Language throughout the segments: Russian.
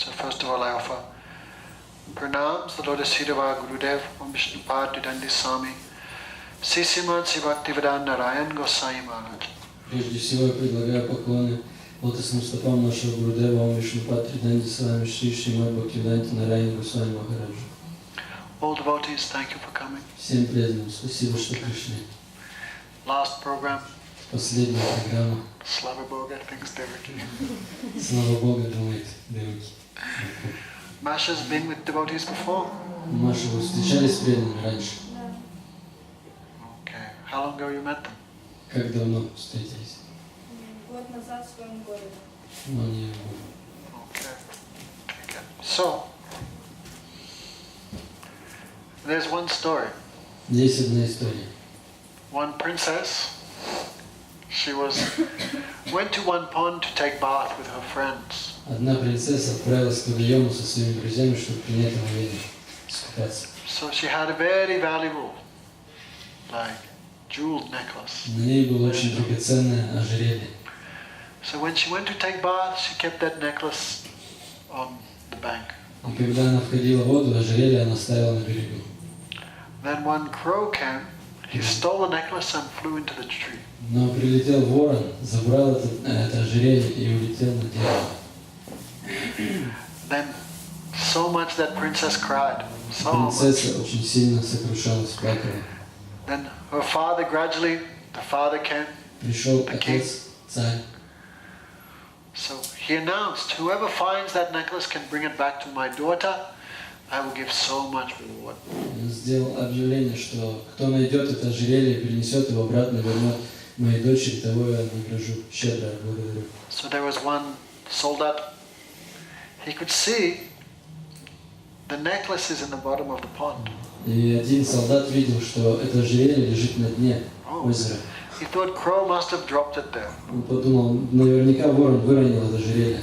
So first of all, I offer pranams, the Lotus feet of our Gurudev, Om Vishnupad Didandi Swami, Sisiman Sivaktivedanta Narayan Gosai Maharaj. Прежде всего я предлагаю поклоны лотосным стопам нашего Гурудева, Ом Вишнупад Дидandi Свами, Шри Шримад Бхактивиданта Нараяна Госвами Махараджу. All devotees, thank you for coming. Всем преданным, спасибо, что пришли. Last program. Последняя программа. Slava Boga, thanks Devaki. Слава Богу, думает Деваки. Masha's been with devotees before. Маша, вы встречались с преданными раньше? Okay. How long ago you met them? Как давно встретились? Год назад в своем городе. Но не Okay. Okay. So, there's one story. Есть одна история. One princess, she went to one pond to take bath with her friends. Одна принцесса отправилась к водоему со своими друзьями, чтобы принять омовение, искупаться. So she had a very valuable, like, jeweled necklace. На ней было очень драгоценное ожерелье. So when she went to take bath, she kept that necklace on the bank. И когда она входила в воду, ожерелье она ставила на берегу. Then one crow came, he stole the necklace and flew into the tree. Но прилетел ворон, забрал это ожерелье и улетел на дерево. Then so much that princess cried, so much. Принцесса очень сильно сокрушалась, плакала. Then her father gradually, the father came. Пришел отец, царь. So he announced, whoever finds that necklace can bring it back to my daughter, I will give so much reward. Он сделал объявление, что кто найдет это ожерелье и принесет его обратно, вернет моей дочери, того я награжу. Щедро благодарю. So there was one soldier. He could see the necklace is in the bottom of the pond. И один солдат видел, что это ожерелье лежит на дне озера. He thought crow must have dropped it there. Он подумал, наверняка ворон выронил это ожерелье.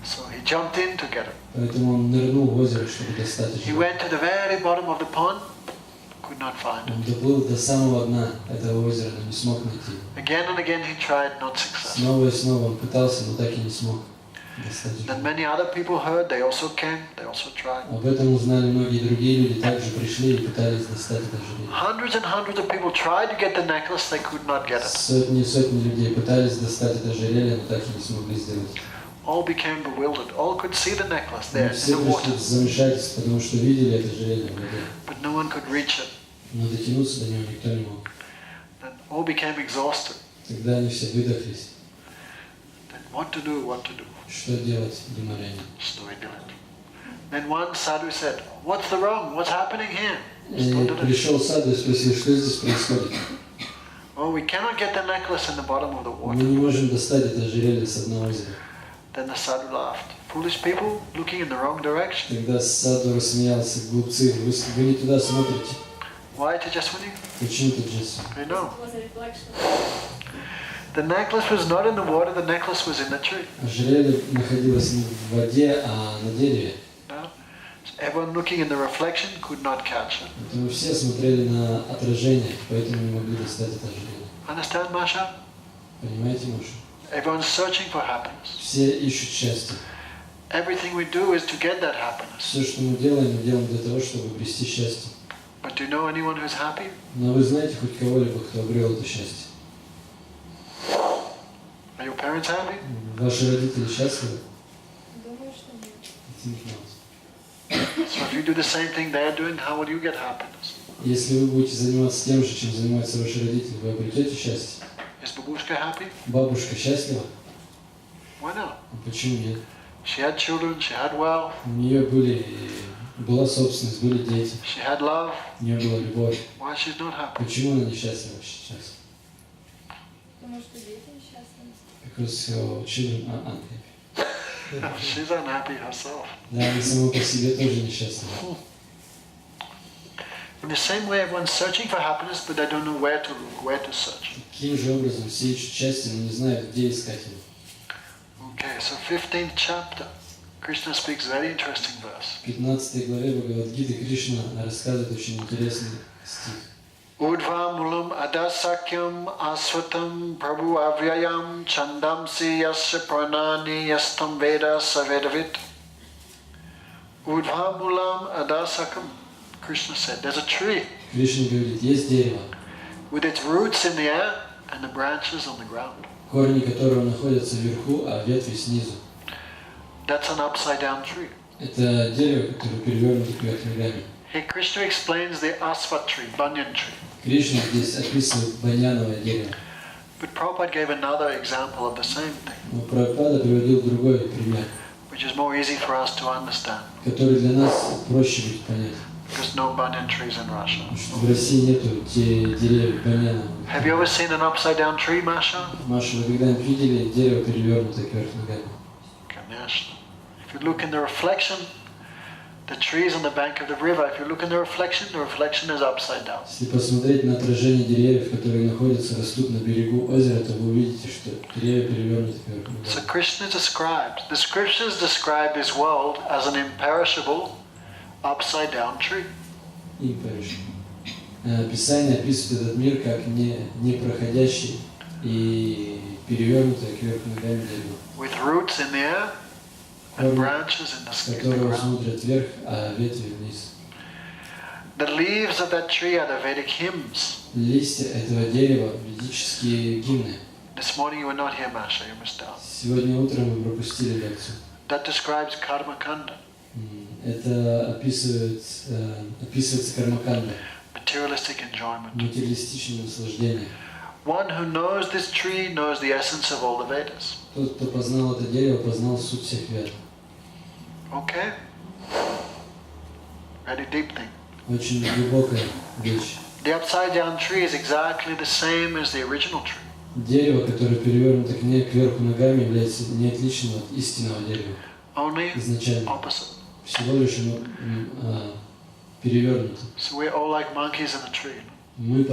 So he jumped in to get it. Поэтому он нырнул в озеро, чтобы достать He ожерелье. went to the very bottom of the pond, could not find Он it. доплыл до самого дна этого озера, но не смог найти. Again and again he tried, not successful. Снова и снова он пытался, но так и не смог достать Then ожерелье. many other people heard, they also came, they also tried. Об этом узнали многие другие люди, также пришли и пытались достать это ожерелье. Hundreds of people tried to get the necklace, they could not get it. Сотни и сотни людей пытались достать это ожерелье, но так и не смогли сделать. All became bewildered. All could see the necklace there in Все the water, пришли в замешательство, потому что видели это ожерелье в воде. but no one could reach it. Но дотянуться до него никто не мог. Then all became exhausted. Тогда они все выдохлись. Then what to do, what to do? Что делать, думали они. So we did it. Then one sadhu said, what's the wrong? What's happening here? И пришел Саду и спросил, что здесь происходит. Oh, we cannot get the necklace in the bottom of the Мы water. не можем достать это ожерелье с дна озера. Then the sadhu laughed. Foolish people looking in the wrong direction. Тогда Саду рассмеялся, глупцы, вы не туда смотрите. Why Tejaswini? Почему тут Джессу? I know. It was a reflection. The necklace was not in the water, the necklace was in the tree. Ожерелье находилось не в воде, а на дереве. No? So everyone looking in the reflection could not catch it. Поэтому все смотрели на отражение, поэтому не могли достать это ожерелье. Understand, Masha? Понимаете, Маша? Everyone's searching for happiness. Все ищут счастье. Everything we do is to get that happiness. Все, что мы делаем для того, чтобы обрести счастье. But do you know anyone who's happy? Но вы знаете хоть кого-либо, кто обрел это счастье? Are your parents happy? Ваши родители счастливы? Думаю, что нет. Think not. So if you do the same thing they're doing, how will you get happiness? Если вы будете заниматься тем же, чем занимаются ваши родители, вы обретете счастье. Is Babushka happy? Бабушка счастлива? Why not? А почему нет? She had children, she had wealth, У нее была собственность, были дети, she had love. у нее была любовь. Why she's not happy? Почему она несчастлива сейчас? Потому что дети несчастны. Because her children are unhappy. She's unhappy herself. Да, она сама по себе тоже несчастлива. In the same way, everyone's searching for happiness, but they don't know where to look, where to search. Таким же образом все ищут счастье, но не знают, где искать его. Okay, so 15th chapter, Krishna speaks very interesting verse. В 15 главе Бхагавад-гиты Кришна рассказывает очень интересный стих. Urdhva mulam adasakyam asvatam prabhu avyayam chandamsi yasya pranani yastam veda savedavit. Urdhva mulam adasakam. Krishna said, there's a tree Кришна говорит, есть дерево, with its roots in the air and the branches on the ground. корни которого находятся вверху, а ветви снизу. That's an upside down tree. Это дерево, которое перевернуто кверх ногами. Here Krishna explains the asvat tree, banyan tree. Кришна здесь описывает баньяновое дерево. But Prabhupada gave another example of the same thing, Но Прабхупада приводил другой пример, which is more easy for us to understand, который для нас проще будет понять. because no banyan trees in Russia. Потому что в России нету те деревьев баньяновых. Have you ever seen an upside down tree, Masha? Маша, вы когда-нибудь видели дерево, перевернутое кверх ногами? Конечно. If you look in the reflection, the trees on the bank of the river, if you look in the reflection is upside down. Если посмотреть на отражение деревьев, которые находятся, растут на берегу озера, то вы увидите, что деревья перевернуты кверх So ногами. Krishna described, the scriptures describe this world as an imperishable, upside down tree. Писание описывает этот мир как непроходящий и перевернутое кверх ногами дерево, With roots in the air and branches in the которого ground. смотрят вверх, а ветви вниз. The leaves of that tree are the Vedic hymns. Листья этого дерева – ведические гимны. This morning you were not here, Masha, you missed out. Сегодня утром мы пропустили лекцию. That describes karma kanda, Это описывается кармаканда, materialistic enjoyment. материалистичное наслаждение. One who knows this tree knows the essence of all the Vedas. Тот, кто познал это дерево, познал суть всех вед. Okay? Very deep thing. Очень глубокая вещь. The upside down tree is exactly the same as the original tree. Дерево, которое перевернуто кверху ногами, является не отличным от истинного дерева. Only Изначально. opposite. Всего лишь оно перевернуто. So we're all like monkeys in the tree. Мы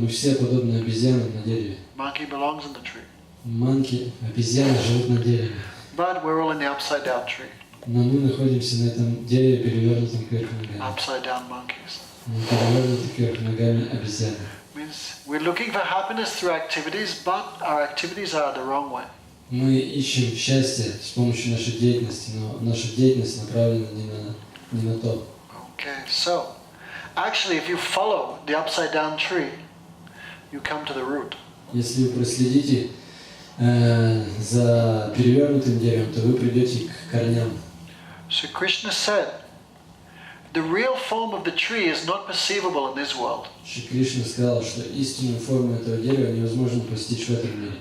все подобны обезьянам на дереве. Monkey belongs in the tree. Манки, обезьяны живут на дереве. But we're all in the upside down tree. Но мы находимся на этом дереве, перевернутом кверху ногами. Upside down monkeys. Мы перевернуты кверху ногами обезьяны. Means we're looking for happiness through activities, but our activities are the wrong way. Мы ищем счастье с помощью нашей деятельности, но наша деятельность направлена не на то. Okay, so actually if you follow the upside down tree, you come to the root. Если вы проследите за перевернутым деревом, то вы придете к корням. So Krishna said, the real form of the tree is not perceivable in this world. Шри Кришна сказал, что истинную форму этого дерева невозможно постичь в этом мире.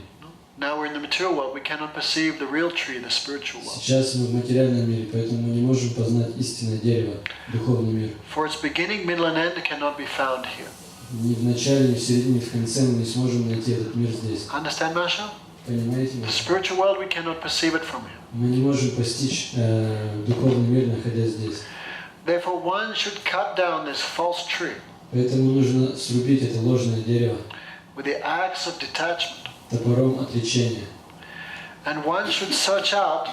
Now we're in the material world, we cannot perceive the real tree, the spiritual world. Сейчас мы в материальном мире, поэтому мы не можем познать истинное дерево, духовный мир. For its beginning, middle and end cannot be found here. Ни в начале, ни в середине, ни в конце мы не сможем найти этот мир здесь. Understand, Masha? Понимаете? The spiritual world, we cannot perceive it from here. Мы не можем постичь духовный мир, находясь здесь. Therefore, one should cut down this false tree Поэтому нужно срубить это ложное дерево with the axe of detachment. топором отречения. And one should search out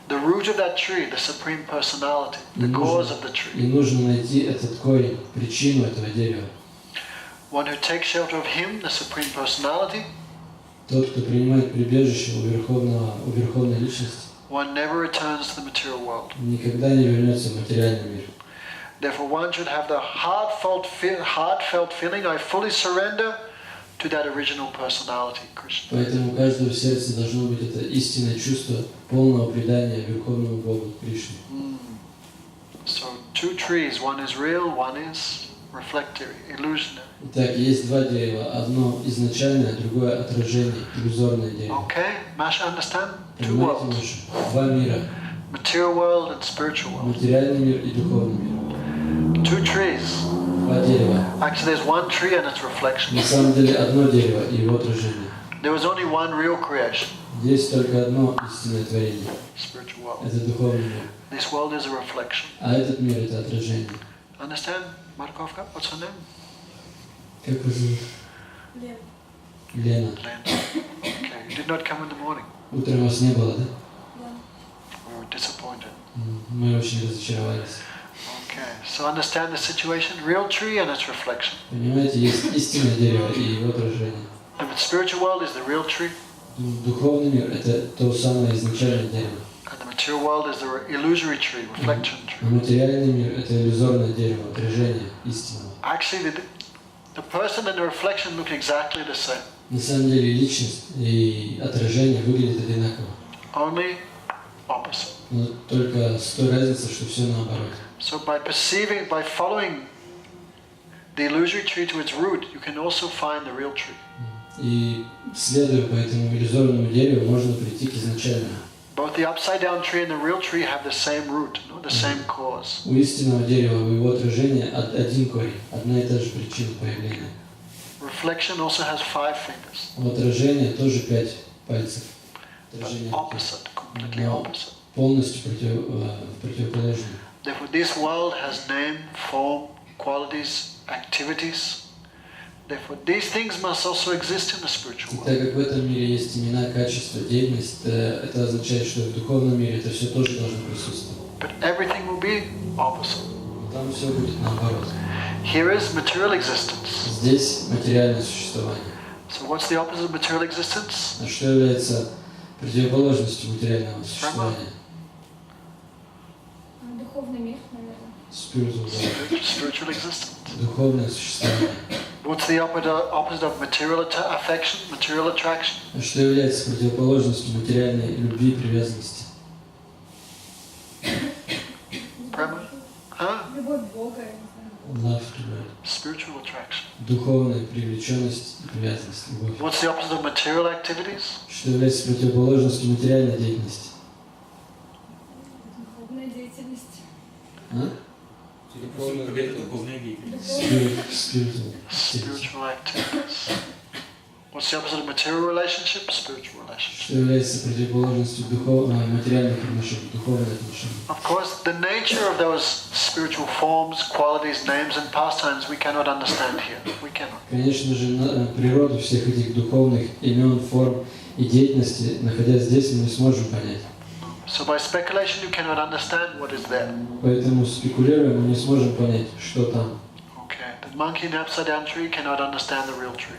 the root of that tree, the Supreme Personality, the cause of the И tree. нужно найти этот корень, причину этого дерева. One who takes shelter of Him, the Supreme Personality, Тот, кто принимает прибежище у Верховной Личности, one never returns to the material world. никогда не вернется в материальный мир. Therefore, one should have the heartfelt feeling, I fully surrender to that original personality, Krishna. Поэтому у каждого в сердце должно быть это истинное чувство полного предания Верховному Богу Кришне. So, two trees, one is real, one is reflective, illusionary. Итак, есть два дерева. Одно изначальное, другое отражение, иллюзорное дерево. Okay, Masha, understand? Two Понимаете, worlds. Маша? Два мира. Material world and spiritual world. Материальный мир и духовный мир. Two trees. Два дерева. Actually, there's one tree and its reflection. На самом деле одно дерево и его отражение. There was only one real creation, Есть только одно истинное творение. spiritual world. Это духовный мир. This world is a reflection. А этот мир – это отражение. Understand, Markovka? What's her name? Как вы зовут? Лен. Лена. Lynn. Okay, you did not come in the morning. Утром вас не было, да? Да. We were disappointed. Мы очень разочаровались. Okay, so understand the situation. Real tree and its reflection. Понимаете, есть истинное дерево и его отражение. The spiritual world is the real tree, Духовный мир – это то самое изначальное дерево. and the material world is the illusory tree, reflection А tree. материальный мир — это иллюзорное дерево, отражение истинного. Actually, the person and the reflection look exactly the same. На самом деле личность и отражение выглядят одинаково. Only opposite. Но только с той разницей, что все наоборот. So by following the illusory tree to its root, you can also find the real tree. И следуя по этому иллюзорному дереву, можно прийти к изначальному. Both the upside down tree and the real tree have the same root, the same cause. У истинного дерева, у его отражения один корень, одна и та же причина появления. Reflection also has 5 fingers. У отражения тоже 5 пальцев. But opposite, completely Но opposite. полностью противоположные. Therefore, this world has name, form, qualities, activities. Therefore, these things must also exist in the spiritual И world. так как в этом мире есть имена, качества, деятельность, это означает, что в духовном мире это все тоже должно присутствовать. But everything will be opposite. Но там все будет наоборот. Here is material existence. Здесь материальное существование. So what's the opposite of material existence? А что является противоположностью материального существования? Духовный мир, наверное. Spiritual world. Spiritual existence. Духовное существование. What's the opposite of material affection, material attraction? А что является противоположностью материальной любви и привязанности? Prema? Huh? Любовь Бога, я не знаю. Love to God. Spiritual attraction. Духовная привлеченность и привязанность, любовь. What's the opposite of material activities? Что является противоположностью материальной деятельности? Духовная деятельность. А? Spiritual. Spiritual activities. What's the opposite of material relationships? Spiritual relationships. Что является противоположностью материальных отношений, духовных отношений? Of course, the nature of those spiritual forms, qualities, names, and pastimes we cannot understand here. We cannot. Конечно же, природу всех этих духовных имен, форм и деятельности, находясь здесь, мы не сможем понять. So by speculation, you cannot understand what is there. Поэтому спекулируя, мы не сможем понять, что там. Okay. The monkey in the upside down tree cannot understand the real tree.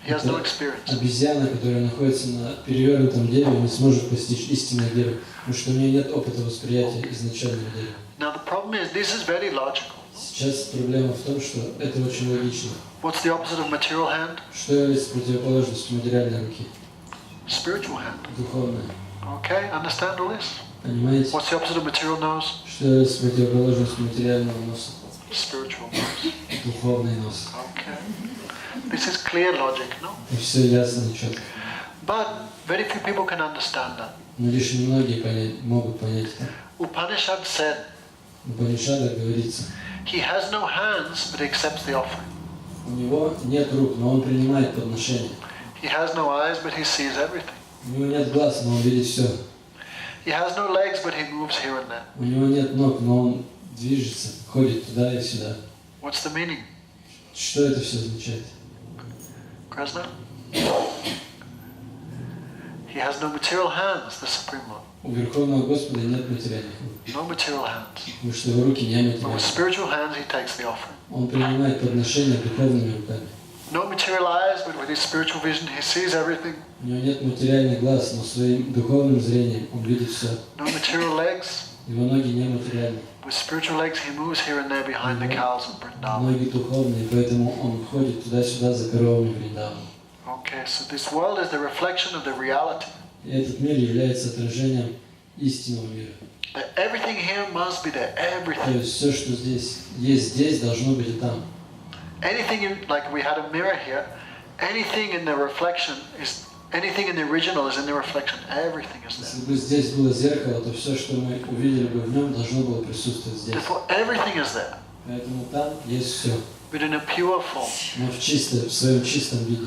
He has no experience. Обезьяна, которая находится на перевернутом дереве, не сможет постичь истинное дерево, потому что у нее нет опыта восприятия изначального дерева. Now the problem is, this is very logical. Сейчас проблема в том, что это очень логично. What's the opposite of material hand? Что является противоположностью материальной руки? Spiritual hand. Духовная. Okay, understand all this? Понимаете? What's the opposite of material nose? Что является противоположностью материального носа? Spiritual nose. Духовный нос. Okay. This is clear logic, no? И все ясно и четко. But very few people can understand that. Но лишь немногие могут понять это. Upanishad said, В Упанишадах говорится, he has no hands, but he accepts the offering. у него нет рук, но он принимает подношение. He has no eyes, but he sees everything. У него нет глаз, но он видит все. He has no legs, but he moves here and there. У него нет ног, но он движется, ходит туда и сюда. What's the meaning? Что это все означает? Krishna? He has no material hands, the Supreme Lord. У Верховного Господа нет материальных рук, No material hands. потому что его руки не But with материальные. spiritual hands, he takes the offering. Он принимает подношение духовными руками. No material eyes, but with his spiritual vision, he sees everything. У него нет материальных глаз, но своим духовным зрением он видит все. No material legs. Его ноги не материальны. With spiritual legs, he moves here and there behind the cows of Vrindavan. Ноги духовные, поэтому он ходит туда-сюда за коровами Вриндавана. Okay, so this world is the reflection of the reality. И этот мир является отражением истинного мира. That everything here must be there. То Everything. есть все, что здесь, должно быть и там. Anything like we had a mirror here. Anything in the reflection is. Anything in the original is in the reflection. Everything is there. Если бы здесь было зеркало, то все, что мы увидели бы в нем, должно было присутствовать здесь. Therefore, everything is there, Поэтому там есть все, but in a pure form. но в своем чистом виде.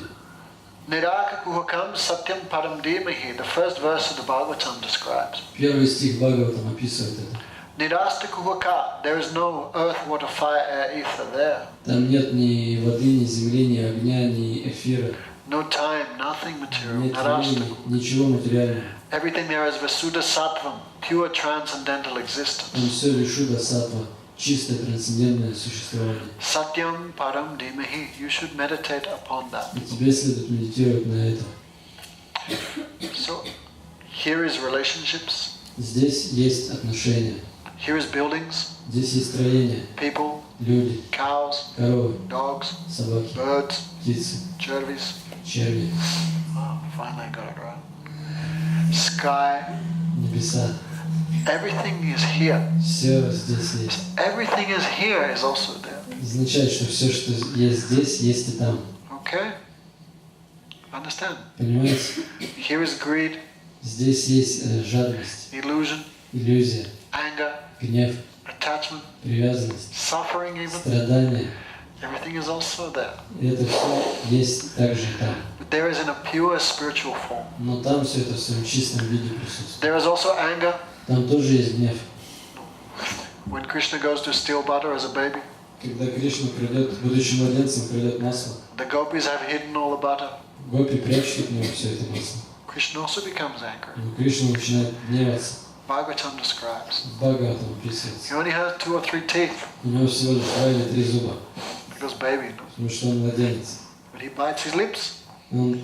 Niraka kuhakam satyam param dhimahi. The first verse of the Bhagavatam describes. Первый стих Бхагаватам описывает это. Nirasta kuhaka. There is no earth, water, fire, air, ether there. Там нет ни воды, ни земли, ни огня, ни эфира. No time, nothing material. Нет Narasta. времени, ничего материального. Everything there is Vasuddha Sattvam, pure transcendental Там existence. все вишуда саттва, чистое трансцендентное существование. Satyam param dhimahi. You should meditate upon that. И тебе следует медитировать на это. So, here is relationships. Здесь есть отношения. Here is buildings, Здесь есть строения, people, люди, cows, коровы, dogs, собаки, birds, птицы, cherries. черви, Oh, finally I got it right. Sky. небеса. Everything is here. Все здесь есть. Everything is here is also there. Означает, что все, что есть здесь, есть и там. Okay? Understand? Понимаете? Here is greed, Здесь есть жадность, illusion, иллюзия, anger, гнев, attachment, привязанность, suffering even. страдания. Everything is also there. И это все есть также и там. But there is in a pure spiritual form. Но там все это в своем чистом виде присутствует. There is also anger. Там тоже есть гнев. When Krishna goes to steal butter as a baby, Когда Кришна придет, будучи младенцем, придет масло, the gopis have hidden all the butter. гопи прячут от него все это масло. Krishna also becomes angry. Но Кришна начинает гневаться. Bhagavatam describes. Бхагаватам He описывается. only has 2 or 3 teeth У него всего лишь 2 или 3 зуба, because baby, no? потому что он младенец. But he bites his lips Он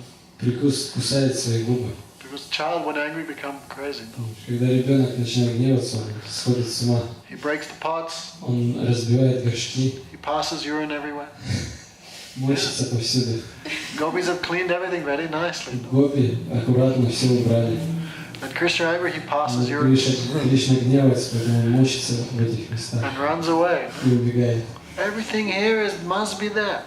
кусает свои губы. because the child, when angry, become crazy. No? Когда ребенок начинает гневаться, он сходит с ума. He breaks the pots. Он разбивает горшки, He passes urine everywhere. мочится повсюду. Gopis have cleaned everything very nicely. Гопи аккуратно все убрали. When Krishna angry, he Но passes urine Кришна гневается, поэтому он мочится в этих местах and runs away. и убегает. Everything here must be there.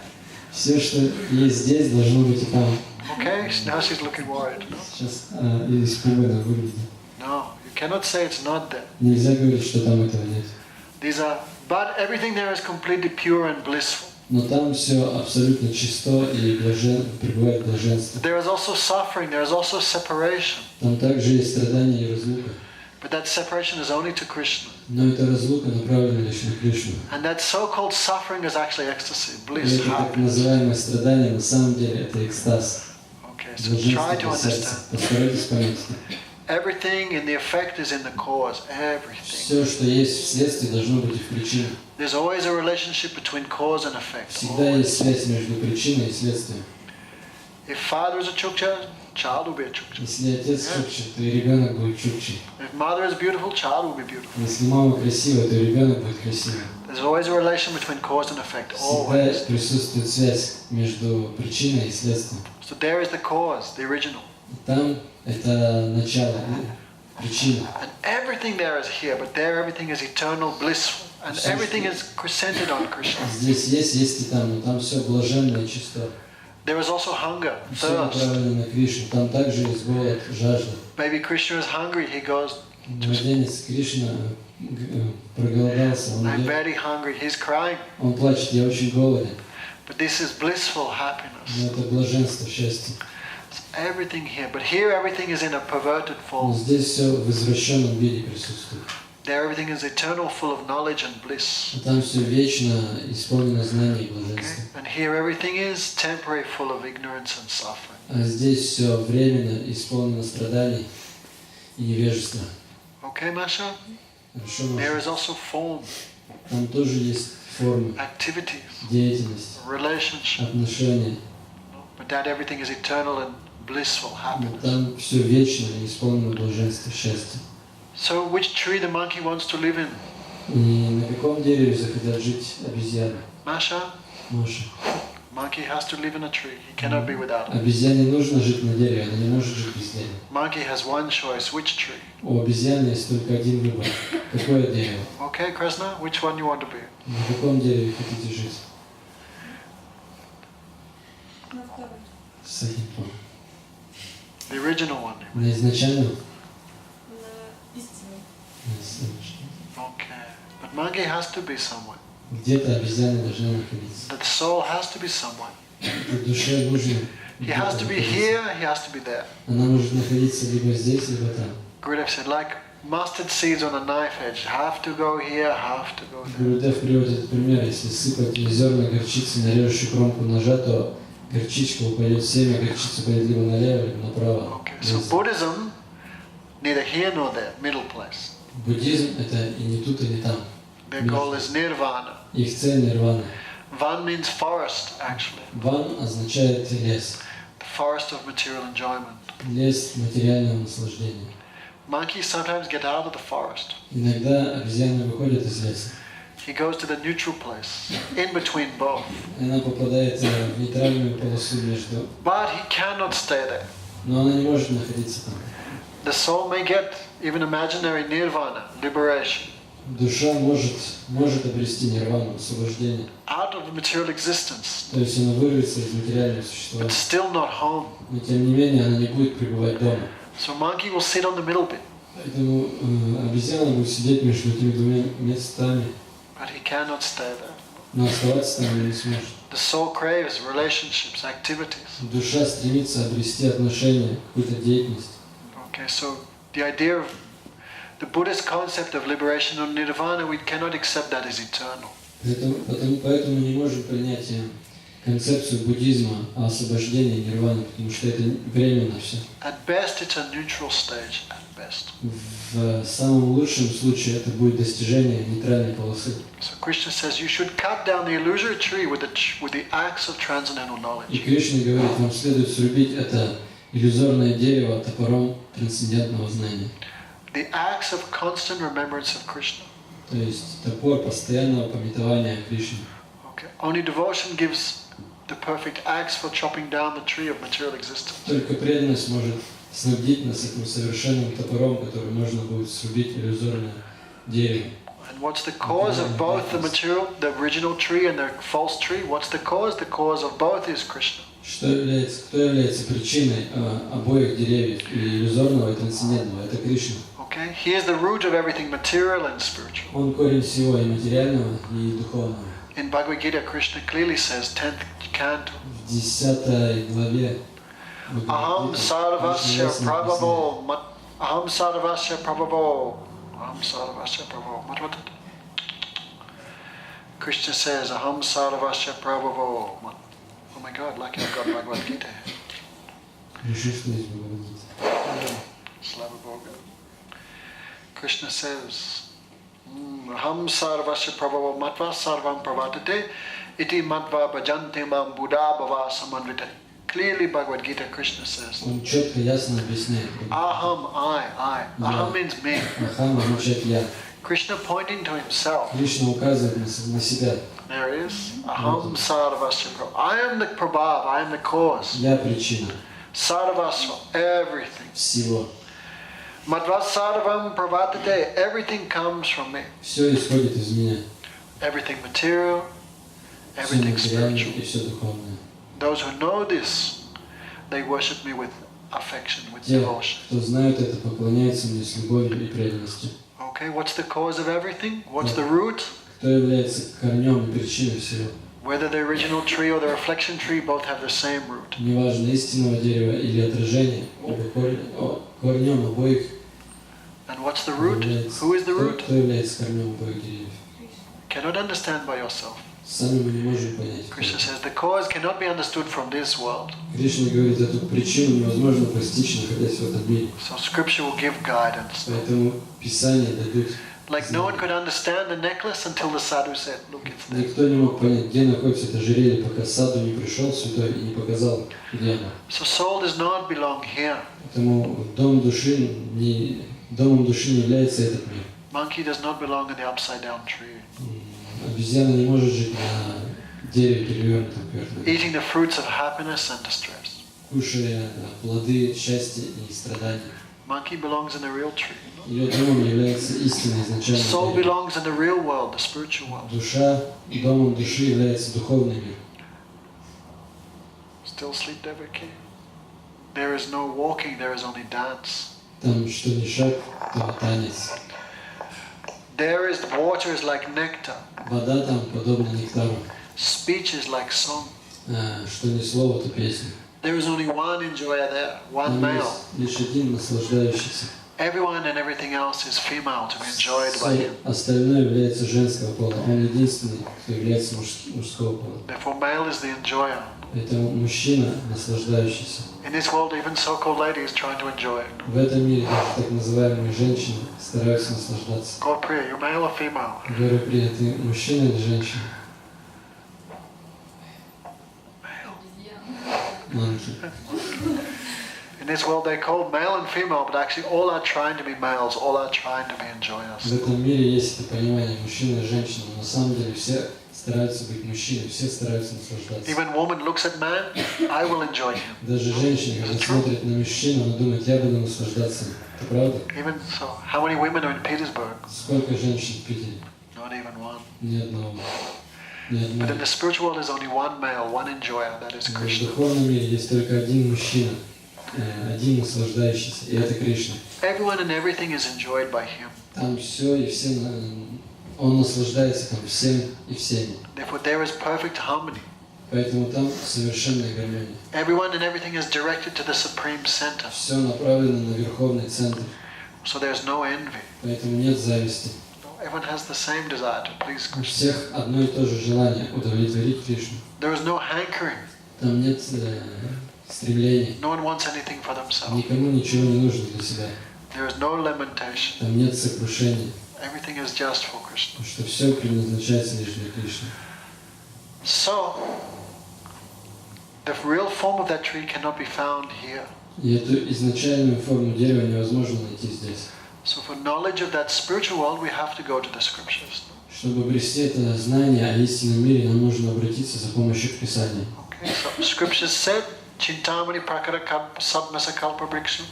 Все, что есть здесь, должно быть и там. Okay? Now she's looking worried. No? Сейчас испуганно выглядит. No, you cannot say it's not there. Нельзя говорить, что там этого нет. But everything there is completely pure and blissful. Но там все абсолютно чисто и пребывает в блаженстве. There is also suffering, there is also separation. Там также есть страдания и разлука. But that separation is only to Krishna. Но эта разлука направлена лишь на Кришну. And that so-called suffering is actually ecstasy, И bliss, это так happiness. называемое страдание, на самом деле, это экстаз. Okay, so try to Блаженство сердца. understand. Постарайтесь понять. Everything in the effect is in the cause. Everything. Все, что есть в следствии, должно быть и в причине. There's always a relationship between cause and effect. Всегда есть связь между причиной и следствием. If father is a chukcha, child will be a chukcha. Если отец чукчи, то и ребенок будет чукчи. If mother is beautiful, child will be beautiful. Если мама красивая, то и ребенок будет красивым. There's always a relation between cause and effect. Всегда Always. присутствует связь между причиной и следствием. So there is the cause, the original. Там это начало, причина. And everything there is here, but there everything is eternal, blissful. And everything is centered on Krishna. Здесь есть и там, но там все блаженно и чисто. There is also hunger, Все thirst. направлено на Кришну. Там также есть голод, жажда. Maybe Krishna is hungry, he goes, Младенец Кришна проголодался, I'm very hungry, he's crying. он плачет, я очень голоден. But this is blissful Но happiness. это блаженство, счастье. It's everything here, but here everything is in a perverted Но form. здесь все в извращенном виде присутствует. There everything is eternal, full of knowledge and bliss. А там все вечно исполнено знаний и Okay? блаженства. And here everything is temporary, full of ignorance and suffering. А здесь все временно исполнено страданий и невежества. Okay, Masha? Хорошо, There Маша? is also form, Там тоже есть формы, activities, деятельность, relationship. отношения. But that everything is eternal and blissful Но happiness. там все вечно и исполнено блаженства, счастья. So which tree the monkey wants to live in? И на каком дереве захотят жить обезьяны? Masha? Маша. Monkey has to live in a tree. He cannot be without it. Обезьяне нужно жить на дереве, она не может жить без дерева. Monkey has one choice. Which tree? У обезьяны есть только один выбор. Какое дерево? Okay, Krishna, which one you want to be? На каком дереве хотите жить? На второй. Сахипон. The original one. На изначальном? На истину. На следующем. Okay. But monkey has to be somewhere. Где-то обезьяны должны находиться. The soul has to be somewhere. В душе нужно He has to be here, he has to be there. Она может находиться либо здесь, либо там. Gurudev said, like mustard seeds on a knife edge. Have to go here, have to go there. Гурудев приводит этот пример. Если сыпать зерна горчицы на режущую кромку ножа, то горчичка упадет в семя, горчица пойдет либо налево, либо направо. Okay, so Buddhism, neither here nor there, middle place. Буддизм — это и не тут, и не там. Their goal is nirvana. Их цель — нирвана. Van means forest, actually. Ван означает лес. The forest of material enjoyment. Лес материального наслаждения. Monkeys sometimes get out of the forest. Иногда обезьяна выходит из леса. He goes to the neutral place, in between both. Она попадает в нейтральную полосу между... But he cannot stay there. Но она не может находиться там. The soul may get even imaginary nirvana, liberation, Душа может обрести нирвану, освобождение. out of the material existence, То есть она вырвется из материального but существования. still not home. Но тем не менее она не будет пребывать дома. So monkey will sit on the middle bit, Поэтому обезьяна будет сидеть между этими двумя местами, but he cannot stay there. но оставаться там не сможет. The soul craves relationships, activities. Душа стремится обрести отношения, какую-то деятельность. Okay, so the idea of the Buddhist concept of liberation or nirvana, we cannot accept that as eternal. Поэтому мы не можем принять концепцию буддизма о освобождении нирваны, потому что это временно все. At best, it's a neutral stage. At best. В самом лучшем случае это будет достижение нейтральной полосы. So Krishna says you should cut down the illusory tree with the axe of transcendental И knowledge. Кришна говорит, вам следует срубить это иллюзорное дерево топором трансцендентного знания. The axe of constant remembrance of Krishna. То есть топор постоянного памятования о Кришне. Okay. Only devotion gives the perfect axe for chopping down the tree of material existence. Только преданность может снабдить нас этим совершенным топором, который можно будет срубить иллюзорное дерево. And what's the cause of both the material, the original tree and the false tree? What's the cause? The cause of both is Krishna. Кто является причиной обоих деревьев, и иллюзорного, и трансцендентного? Это Кришна. Okay? He is the root of everything material and spiritual. Он корень всего и материального, и духовного. In Bhagavad Gita, Krishna clearly says, 10th canto, В 10 главе Aham sarvasya prabhavo mat Aham sarvasya prabhavo Aham sarvasya prabhavo what? Krishna says, Aham sarvasya prabhavo mat. Oh my God, like I've got Bhagavad Gita. Slava Bhoga. Krishna says, Aham sarvasya prabhavo matva sarvam pravartate iti matva bhajante mam buddha bhava samanvite. Clearly Bhagavad Gita, Krishna says, Он четко, ясно объясняет. Aham, I. Aham means me. Ахам означает я. Krishna pointing to himself. Кришна указывает на себя. There he is. Aham sarvasya prabhava. I am the prabhav, I am the cause. Я причина Sarvasva, everything. всего. Madhva sarvam pravartate, everything comes from me. Все исходит из меня. Everything material, Все everything материальное spiritual. и все духовное. Those who know this, they worship me with affection, with Те, devotion. кто знают это, поклоняются мне с любовью и преданностью. Okay, what's the cause of everything? What's the root? Кто является корнем и причиной всего? Whether the original tree or the reflection tree both have the same root. Неважно, истинного дерева или отражения, оба корнем обоих And what's the root? является. Who is the root? Кто является корнем обоих деревьев? Cannot understand by yourself. Сами мы не можем понять. Krishna says the cause cannot be understood from this world. Кришна говорит, эту причину невозможно постичь, находясь в этом мире. So scripture will give guidance. Поэтому Писания дадут. Like no one could understand the necklace until the sadhu said, look, it's there. Никто не мог понять, где находится это ожерелье, пока саду не пришел святой и не показал, где оно. So soul does not belong here. Поэтому домом души не является этот мир. Monkey does not belong in the upside down tree. Обезьяна не может жить на дереве перевернутом кверху, Eating the fruits of happiness and distress. кушая плоды счастья и страданий. Monkey belongs in the real tree. Ее домом является истинное изначальное Soul дерево. belongs in the real world, the spiritual world. Душа, домом души является духовный мир. Still sleep, Devaki? There is no walking, there is only dance. Там что ни шаг, то танец. There is water is like nectar. Вода там подобна нектару. Speech is like song. Что ни слово, то песня. There is only one enjoyer there, one Там male. есть лишь один наслаждающийся. Everyone and everything else is female to be enjoyed by him. Остальное является женского пола. Он единственный, кто является мужского пола. Therefore, male is the enjoyer. Поэтому мужчина наслаждающийся. In this world, even so-called ladies trying to enjoy it. В этом мире даже так называемые женщины стараются наслаждаться. God Priya, you're male or female? Говорю, Прия, ты мужчина или женщина? Male. Манки. In this world they call male and female, but actually all are trying to be males, all are trying to be enjoyers. В этом мире есть это понимание мужчина и женщина, но на самом деле все стараются быть мужчиной, все стараются наслаждаться. Even woman looks at man, I will enjoy him. Даже женщина, когда смотрит на мужчину, она думает, я буду наслаждаться им. Это правда? Even so, how many women are in Petersburg? Сколько женщин в Питере? Not even one. Ни одного. Ни But in одной. the spiritual world, there's only one male, one enjoyer, that is В Krishna. духовном мире есть только один мужчина, один наслаждающийся, и это Кришна. Everyone and everything is enjoyed by him. Там все и все, он наслаждается там всем и всеми. Therefore, there is perfect harmony. Поэтому там совершенная гармония. Everyone and everything is directed to the supreme center. Все направлено на верховный центр, So there's no envy. поэтому нет зависти. Everyone has the same desire to please У Krishna. всех одно и то же желание удовлетворить Кришну. There is no hankering. Там нет стремлений. No one wants anything for themselves. Никому ничего не нужно для себя. There is no lamentation. Там нет сокрушений, Everything is just for Krishna. потому что все предназначается лишь для Кришны. So, the real form of that tree cannot be found here. И эту изначальную форму дерева невозможно найти здесь. So for knowledge of that spiritual world, we have to go to the scriptures. Чтобы обрести это знание о истинном мире, нам нужно обратиться за помощью к Писанию. Okay, so scriptures said, Chintamani prakara sadmasa kalpa briksu,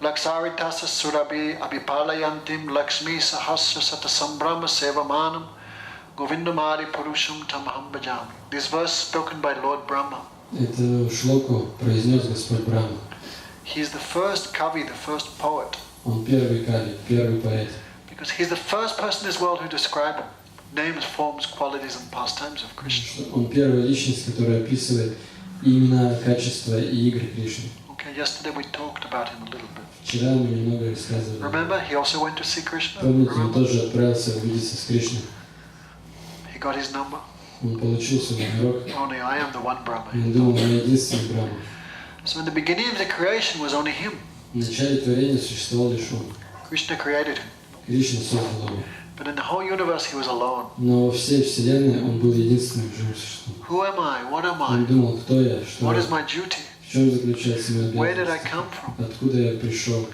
laksaritas surabi abhipalayantim lakshmi sahasra sata sambrahma sevamanam govindamari purusham tamaham bhajami. This verse spoken by Lord Brahma. Эту шлоку произнес Господь Брахма. He is the first kavi, the first poet. Он первый кави, первый поэт. Because he's the first person in this world who described names, forms, qualities and pastimes of Krishna. Он первая личность, которая описывает имена, качества и игры Кришны. Okay, yesterday we talked about him a little bit. Вчера мы немного рассказывали. Remember, he also went to see Krishna. Помните, он Remember? тоже отправился увидеться с Кришной. He got his number. Он получил свой номерок. Only I am the one Brahma. И он думал, он единственный Брахма. So in the beginning of the creation was only him. В начале творения существовал лишь он. Krishna created him. Кришна создал его. But in the whole universe he was alone. Но во всей вселенной он был единственным живым существом. Who am I? What am Он I? думал, кто я, что What я, is my duty? в чем заключается моя Where did I обязанность, come from? откуда я пришел.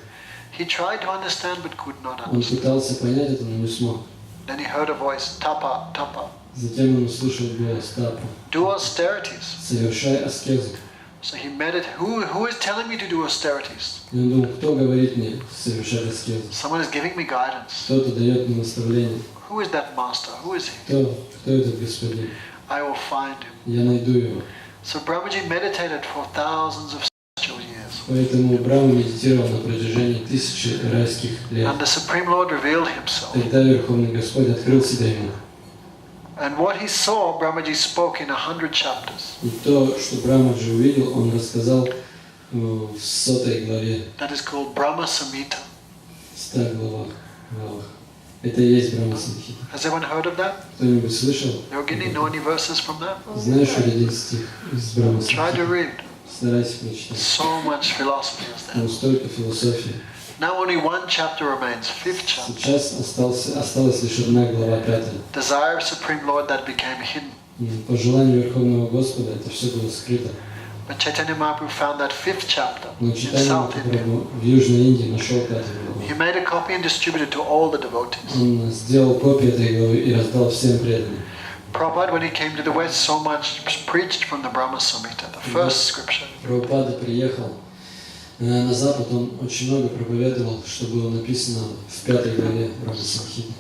He tried to understand but could not Он understand. пытался понять это, но не смог. Then he heard a voice, tapa, tapa. Затем он услышал голос Тапа. Do austerities. Совершай аскезу. So he meditated. Who is telling me to do austerities? И он думал, кто говорит мне совершать аскезу? Someone is giving me guidance. Кто-то дает мне наставление. Who is that master? Who is he? Кто этот господин? I will find him. Я найду его. So Brahmaji meditated for thousands of spiritual years. Поэтому Брахма медитировал на протяжении 1000 райских лет. And the Supreme Lord revealed himself. Тогда Верховный Господь открыл себя ему. And what he saw, Brahmaji spoke in 100 chapters. И то, что Брахмаджи увидел, он рассказал в 100 главе, That is called Brahma Samhita. 100 главах. Это и есть Брахма Самхита. Has anyone heard of that? Кто-нибудь слышал? Yogini, know any verses from that? Знаешь хоть один стих из Брахма Try to Самхиты? read. Старайся прочитать. So much philosophy is there. Там столько философии. Now only one chapter remains, 5th chapter. Сейчас осталась лишь одна глава, 5. Desire of Supreme Lord that became hidden. По желанию Верховного Господа это все было скрыто. But Chaitanya Mahaprabhu found that 5th chapter Но in Чайтанья South India. Махапрабху в Южной Индии нашел 5 главу. He made a copy and distributed to all the devotees. Он сделал копию этой главы и раздал всем преданным. Prabhupada, when he came to the West, so much preached from the Brahma Samhita, the first scripture. Прабхупада приехал на Запад, он очень много проповедовал, что было написано в 5 главе Брахма Самхиты.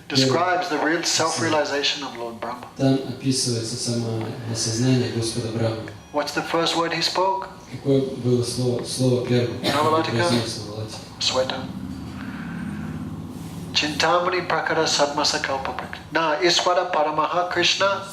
Describes the real self-realization of Lord Brahma. Там описывается самоосознание Господа Брахмы. What's the first word he spoke? Какое было слово первое? Навалатика. Навалатика. Sweta. Chintamani prakara sadmasa kalpaprik. Na Iswara Paramaha Krishna.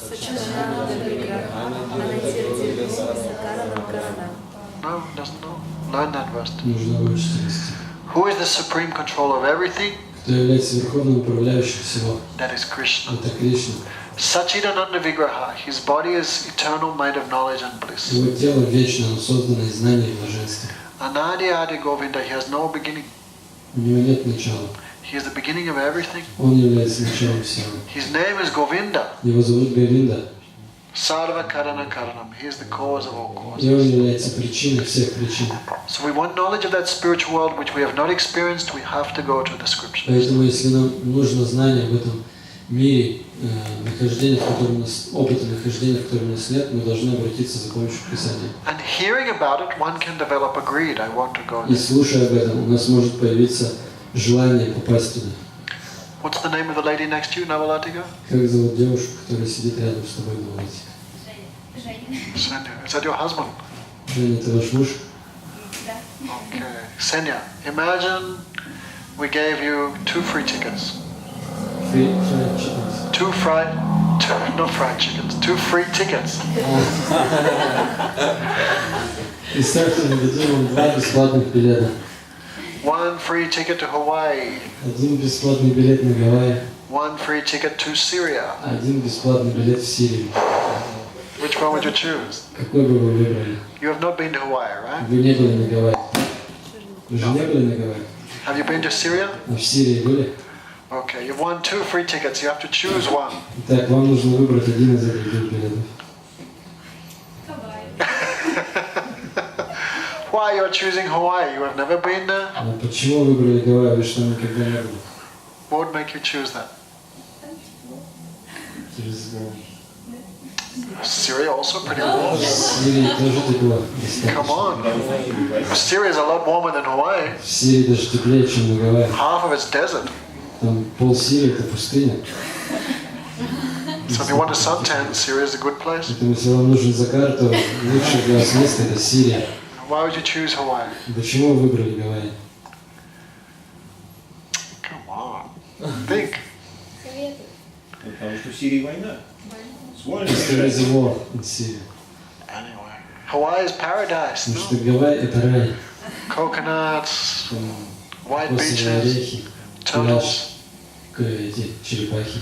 No, doesn't know. Learn that verse. Нужно выучить этот стих. Who is the supreme controller of everything? Кто является верховным управляющим всего? That is Krishna. Это Кришна. Sachidananda Vigraha. His body is eternal, made of knowledge and bliss. Его тело вечно, оно создано из знания и блаженства. Anadi Adi Govinda. He has no beginning. У него нет начала. He is the beginning of everything. Он является началом всего. His name is Govinda. Его зовут Говинда. Sarva karana karanam. He is the cause of all И Он causes. является причиной всех причин. So we want knowledge of that spiritual world which we have not experienced. We have to go to the scriptures. Поэтому, если нам нужно знание об этом мире, нахождения, в котором у нас, опыта нахождения, в котором у нас нет, мы должны обратиться за помощью к Писанию. And hearing about it, one can develop a greed. I want to go И there. слушая об этом, у нас может появиться желание попасть туда. What's the name of the lady next to you, Navalatika? Как зовут девушку, которая сидит рядом с тобой на улице? Senya. Is that your husband? Женя, это ваш муж? Okay. Senya, imagine we gave you 2 free tickets. Fried chickens. 2 not fried chickens, 2 free tickets. Представьте, мы дадим вам 2 бесплатных билета. 1 free ticket to Hawaii. 1 бесплатный билет на Гавайи, 1 free ticket to Syria. 1 бесплатный билет в Сирию. Which one would you choose? Какой бы вы выбрали? You have not been to Hawaii, right? Вы не были на Гавайи. Вы же не были на Гавайи? Have you been to Syria? А в Сирии были? Okay, you've won 2 free tickets. You have to choose one. Итак, вам нужно выбрать один из этих 2 билетов. Why you're choosing Hawaii? You have never been there? А почему выбрали Гавайи? Вы что, никогда не были? What would make you choose that? Через Syria also pretty warm. В Сирии тоже тепло. Come on. Syria is a lot warmer than Hawaii. В Сирии даже теплее, чем на Гавайях. Half of it's desert. Там пол Сирии это пустыня. So if you want a suntan, Syria is a good place. Поэтому если вам нужен загар, то лучшее для вас место это Сирия. Why would you choose Hawaii? Почему вы выбрали Гавайи? Come on. Think. Потому что в Сирии война. Because there is a war in Syria. Anyway. Hawaii is paradise. Потому что No? Гавайи это рай. Coconuts, Там white кокосовые beaches, орехи, turtles. пляж, эти черепахи.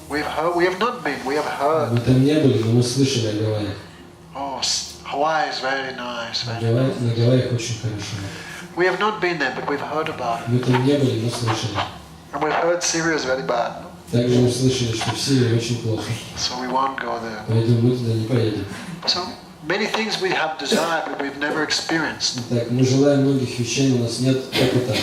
We've heard, we have not been, we have heard. Мы там не были, но мы слышали о Гавайях. Oh, Hawaii is very nice. На Very nice. Гавайях очень хорошо. We have not been there, but we've heard about it. Мы там не были, но слышали. And we've heard Syria is very bad. Также мы слышали, что в Сирии очень плохо. So we won't go there. Поэтому мы туда не поедем. So many things we have desired, but we've never experienced. Итак, мы желаем многих вещей, но у нас нет опыта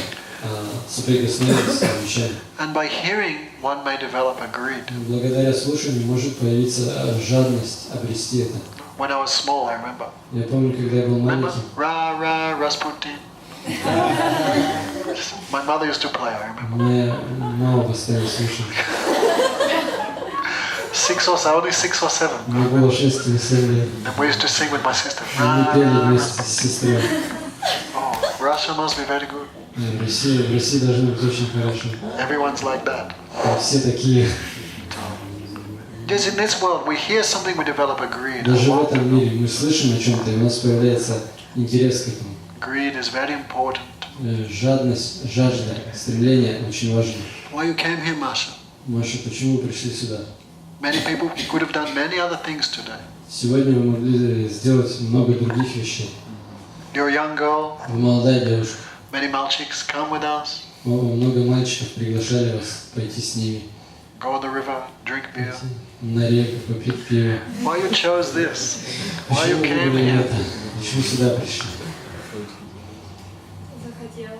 соприкосновения с этими вещами. And by hearing, one may develop a greed. Благодаря слушанию может появиться жадность обрести это. When I was small, I remember. Я помню, когда я был Remember? маленький, Ra Rasputin. My mother used to play, I remember. моя мама постоянно слушала. 6 or 7, only 6 or 7. Мне было 6 или 7 лет. And we used to sing with my sister. И мы пели Ra, вместе с сестрой. Oh, Russia must be very good. В России должно быть очень хорошо. Everyone's like that. Там все такие. Yes, in this world, we hear something, we develop a greed. Даже в этом мире мы слышим о чем-то, и у нас появляется интерес к этому. Greed is very important. Жадность, жажда, стремление очень важно. Why you came here, Masha? Маша, почему вы пришли сюда? Many people could have done many other things today. Сегодня вы могли сделать много других вещей. You're a young girl. Вы молодая девушка. Many malchiks come with us. Много мальчиков приглашали вас пойти с ними. Go to the river, drink beer. На реку, попить пиво. Why you chose this? Why you Почему вы came выбрали here? это? Почему сюда пришли? Захотела.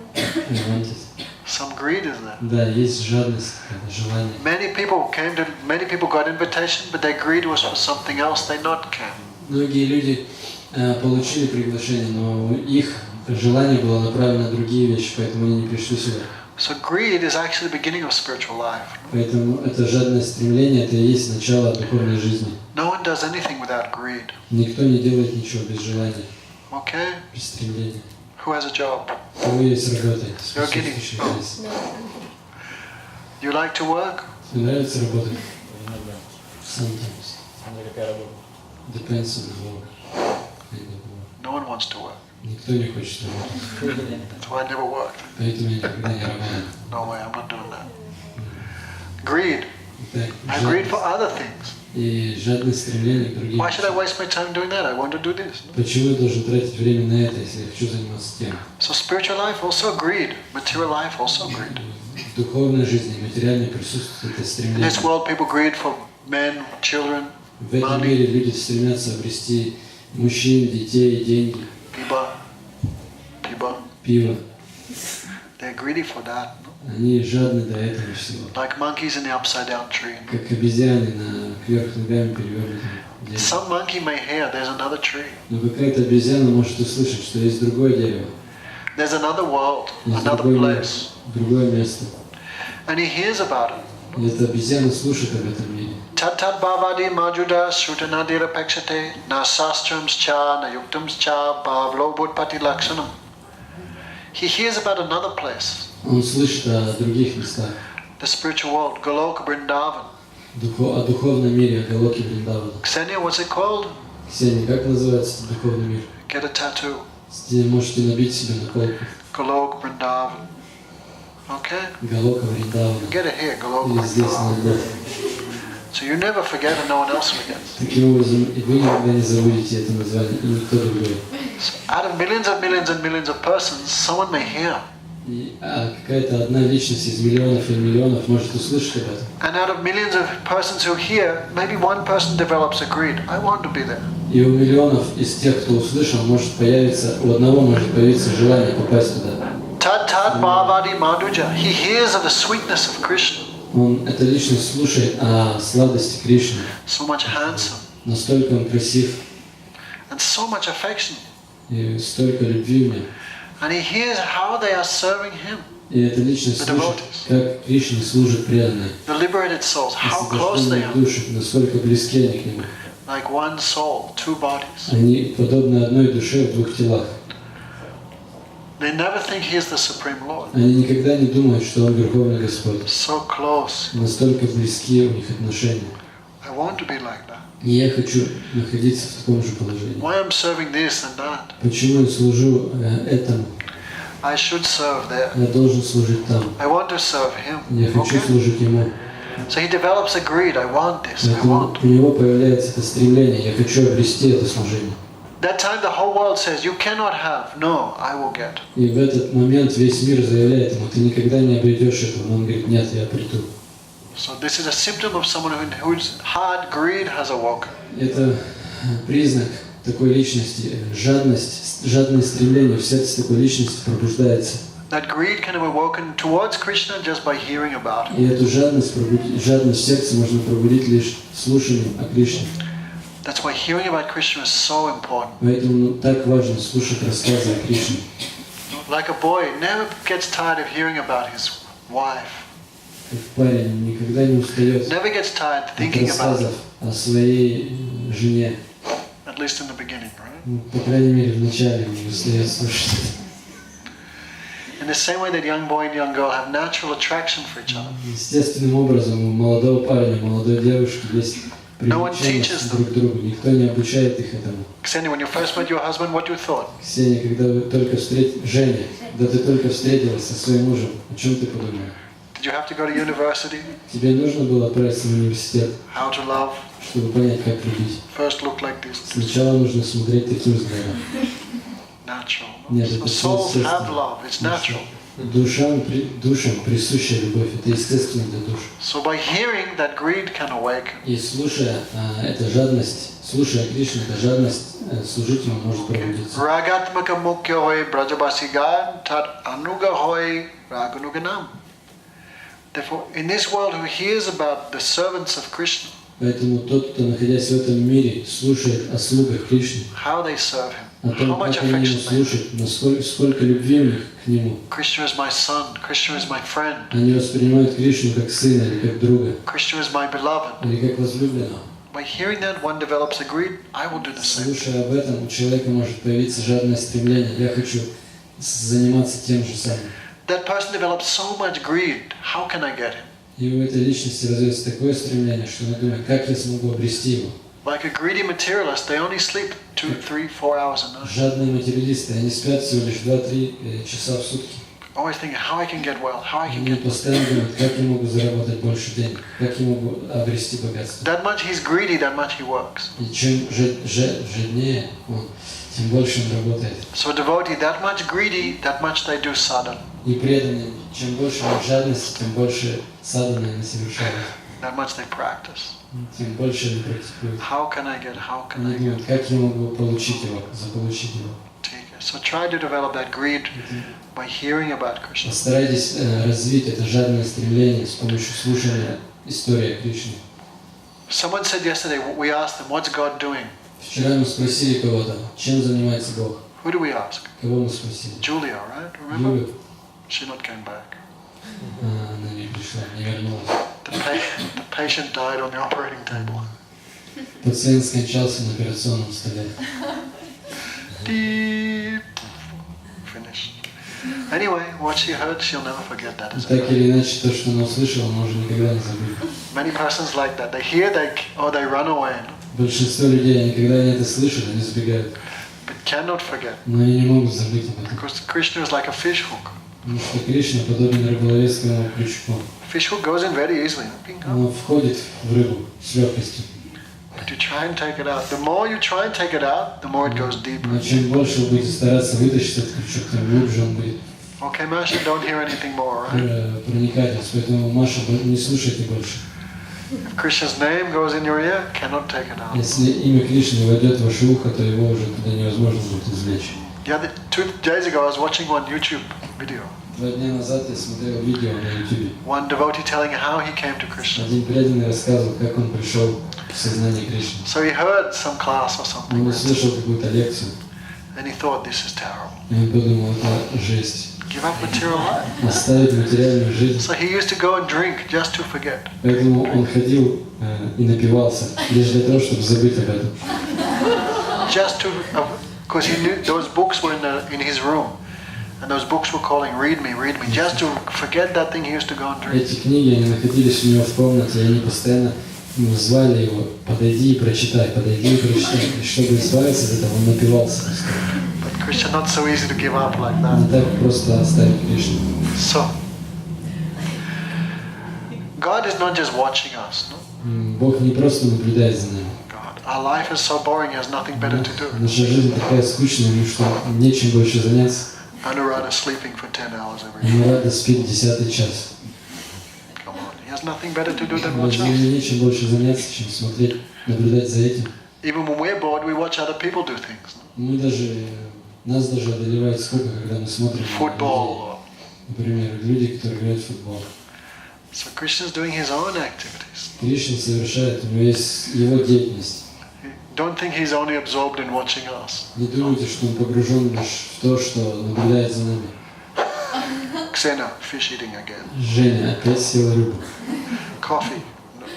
Some greed is there. Да, есть жадность, желание. Many people got invitation, but their greed was for something else. They not came. Многие люди получили приглашение, но их желание было направлено на другие вещи, поэтому они не пришли сюда. So greed is actually the beginning of spiritual life. Поэтому это жадное стремление, это и есть начало духовной жизни. No one does anything without greed. Никто не делает ничего без желания, Okay? без стремления. Who has a job? У кого есть работа? You're kidding. You like to work? Тебе нравится работать? Иногда. Sometimes. Смотря какая работа. Depends on the work. No one wants to work. Никто не хочет работать. That's why I never worked. Поэтому я никогда не работаю. No way, I'm not doing that. Greed. Итак, I greed for other things. и жадное стремление к другим. Why should I waste my time doing that? I want to do this. Почему я должен тратить время на это, если я хочу заниматься тем? So spiritual life also greed. Material life also greed. В духовной жизни, материальной присутствует это In стремление. this world, people greed for men, children. В В этом мире люди стремятся обрести мужчин, детей, деньги, пиво. They're greedy for that. Они жадны до этого всего. Like monkeys in the upside down tree. Как обезьяны на кверх ногами перевернутом дереве. Some monkey may hear there's another tree. Но какая-то обезьяна может услышать, что есть другое дерево. There's another world, Есть another другой мир, place. другое место. And he hears about it. И эта обезьяна слушает об этом мире. Tat bhavadi majuda shutanadira pekshate na sastrams cha na yuktams cha bhavlo buddhpati lakshanam. He hears about another place. Он слышит о других местах. The spiritual world, Goloka Vrindavan. О духовном мире, о Галоке Вриндавана. Ksenia, what's it called? Ксения, как называется этот духовный мир? Get a tattoo. Где можете набить себе на колку. Goloka Vrindavan. Okay? Галока Вриндавана. Get it here, Goloka Или здесь на Vrindavan. лбу. So you never forget and no one else forgets. Таким образом, и вы никогда не забудете это название, и никто другой. So out of millions and millions of persons, someone may hear. И какая-то одна личность из миллионов и миллионов может услышать об этом. And out of millions of persons who hear, maybe one person develops a greed. I want to be there. И у миллионов из тех, кто услышал, может появиться, у одного может появиться желание попасть туда. Tad bhavadi madhuja. He hears of the sweetness of Krishna. Он, эта личность слушает о сладости Кришны. So much handsome. Настолько он красив, And so much affection. и столько любви в нем. And he hears how they are serving him. И эта личность слушает, как Кришне служат преданные. The liberated souls, how close they Освобожденные are. души, насколько близки они к нему. Like one soul, two bodies. Они подобны одной душе в двух телах. They never think he is the Supreme Lord. Они никогда не думают, что он Верховный Господь. So close. Настолько близки у них отношения. I want to be like that. И я хочу находиться в таком же положении. Why I'm serving this and that? Почему я служу этому? I should serve there. Я должен служить там. I want to serve him. Я хочу Okay? служить ему. So he develops a greed. I want this. I Поэтому want. у него появляется это стремление. Я хочу обрести это служение. That time the whole world says, you cannot have. No, I will get. И в этот момент весь мир заявляет ему, ты никогда не обретешь этого. Но он говорит, нет, я приду. So this is a symptom of someone whose heart greed has awoken. Это признак такой личности, жадность, жадное стремление в сердце такой личности пробуждается. That greed can have awoken towards Krishna just by hearing about him. И эту жадность в сердце можно пробудить лишь слушанием о Кришне. That's why hearing about Krishna is so important. Поэтому так важно слушать рассказы о Кришне. Like a boy never gets tired of hearing about his wife. Как парень никогда не устает Never gets tired от thinking about it. рассказов о своей жене. At least in the beginning, right? Ну, по крайней мере, в начале он не устает слушать. In the same way that young boy and young girl have natural attraction for each other. Естественным образом у молодого парня, у молодой девушки есть привлеченность друг к другу. Никто не обучает их этому. Ksenia, when you first met your husband, what you thought? Ксения, когда вы только Женя, когда ты только встретилась со своим мужем, о чем ты подумала? Did you have to go to university? Тебе нужно было отправиться в университет, How to love? чтобы понять, как любить. First look like this. Сначала нужно смотреть таким взглядом. Natural. Нет, So это souls естественно. have love. It's natural. Душам присуща любовь, это естественно для душ. So by hearing, that greed can awaken. И слушая эту жадность, слушая Кришну, эта жадность служить ему может пробудиться. Ragatmaka mukya hoy brajabasigan tat anuga hoy raganuganam. Therefore, in this world who hears about the servants of Krishna, Поэтому тот, кто, находясь в этом мире, слушает о слугах Кришны, how they serve him, о how том, much как они ему affection they have. слушают, насколько сколько любви у них к нему. Krishna is my son, Krishna is my friend, Они воспринимают Кришну как сына или как друга, Krishna is my beloved. или как возлюбленного. By hearing that, one develops a greed, I will do the same. Слушая об этом, у человека может появиться жадное стремление. Я хочу заниматься тем же самым. That person develops so much greed, how can I get him? И у этой личности развивается такое стремление, что она думает, как я смогу обрести его. Like a greedy materialist, they only sleep 2, 3, 4 hours a night. Жадные материалисты, они спят всего лишь 2-3 часа в сутки. Always thinking how I can get wealth, how I can Они get wealth. постоянно думают, как я могу заработать больше денег, как я могу обрести богатство. That much he's greedy, that much he works. И чем жаднее он, тем больше он работает. So a devotee, that much greedy, that much they do sadhana. И преданный, чем больше у них жадности, тем больше садханы они совершают. that much they practice. Тем больше они практикуют. How can I get? How can Они I думают, get? как я могу получить его, заполучить его. So try to develop that greed by hearing about Krishna. Постарайтесь развить это жадное стремление с помощью слушания истории о Кришне. Someone said yesterday, we asked them, what's God doing? Вчера мы спросили кого-то, чем занимается Бог. Who do we ask? Кого мы спросили? Julia, right? Remember? Юлю. She not came back. Она не пришла, не вернулась. The patient died on the operating table. Пациент скончался на операционном столе. Deep. Finished. Anyway, what she heard, she'll never forget that. Так или иначе, то, что она услышала, она уже никогда не забудет. Many persons like that. They hear, they run away, Большинство людей, они когда они это слышат, они сбегают. but cannot forget. Но они не могут забыть об этом. Because Krishna is like a fish hook. Потому что Кришна подобен рыболовецкому крючку. Fish hook goes in very easily. Он входит в рыбу с легкостью. But you try and take it out. The more you try and take it out, the more it goes deeper. Но чем больше вы будете стараться вытащить этот крючок, тем глубже он будет Okay, Masha, don't hear anything more, right? проникать. Поэтому, Маша, не слушайте больше. If Krishna's name goes in your ear, cannot take it out. Если имя Кришны войдет в ваше ухо, то его уже туда невозможно будет извлечь. 2 days ago, I was watching one YouTube video. 2 дня назад я смотрел видео на YouTube. One devotee telling how he came to Krishna. Один преданный рассказывал, как он пришел в сознание Кришны. So he heard some class or Он something, услышал какую-то лекцию, and he thought, this is terrible. и он подумал, это жесть. Give up material life. Оставить материальную жизнь. So he used to go and drink just to forget. Поэтому он ходил и напивался, лишь для того, чтобы забыть об этом. Just to, because he knew those books were in his room. And those books were calling, read me, just to forget that thing he used to go and drink. Эти книги, они находились у него в комнате, и они постоянно звали его, подойди и прочитай. И чтобы избавиться от этого, он напивался. But Krishna not so easy to give up like that. Не так просто оставить Кришну. So, God is not just watching us, no? Бог не просто наблюдает за нами. God, our life is so boring, he has nothing better to do. Наша жизнь такая скучная, что нечем больше заняться. Anuradha sleeping for 10 hours every day. Анурада спит 10-й час. Come on, he has nothing better to do than watch us. Нечем больше заняться, чем смотреть, наблюдать за этим. Even when we're bored, we watch other people do things. No? Нас даже одолевает сколько, когда мы смотрим на людей. Football. Например, люди, которые играют в футбол. So Krishna is doing his own activities. Кришна совершает, у него есть его деятельность. Don't think he's only absorbed in watching us. Не думайте, что он погружен лишь в то, что наблюдает за нами. Xena, fish eating again. Женя опять съел рыбу. Coffee,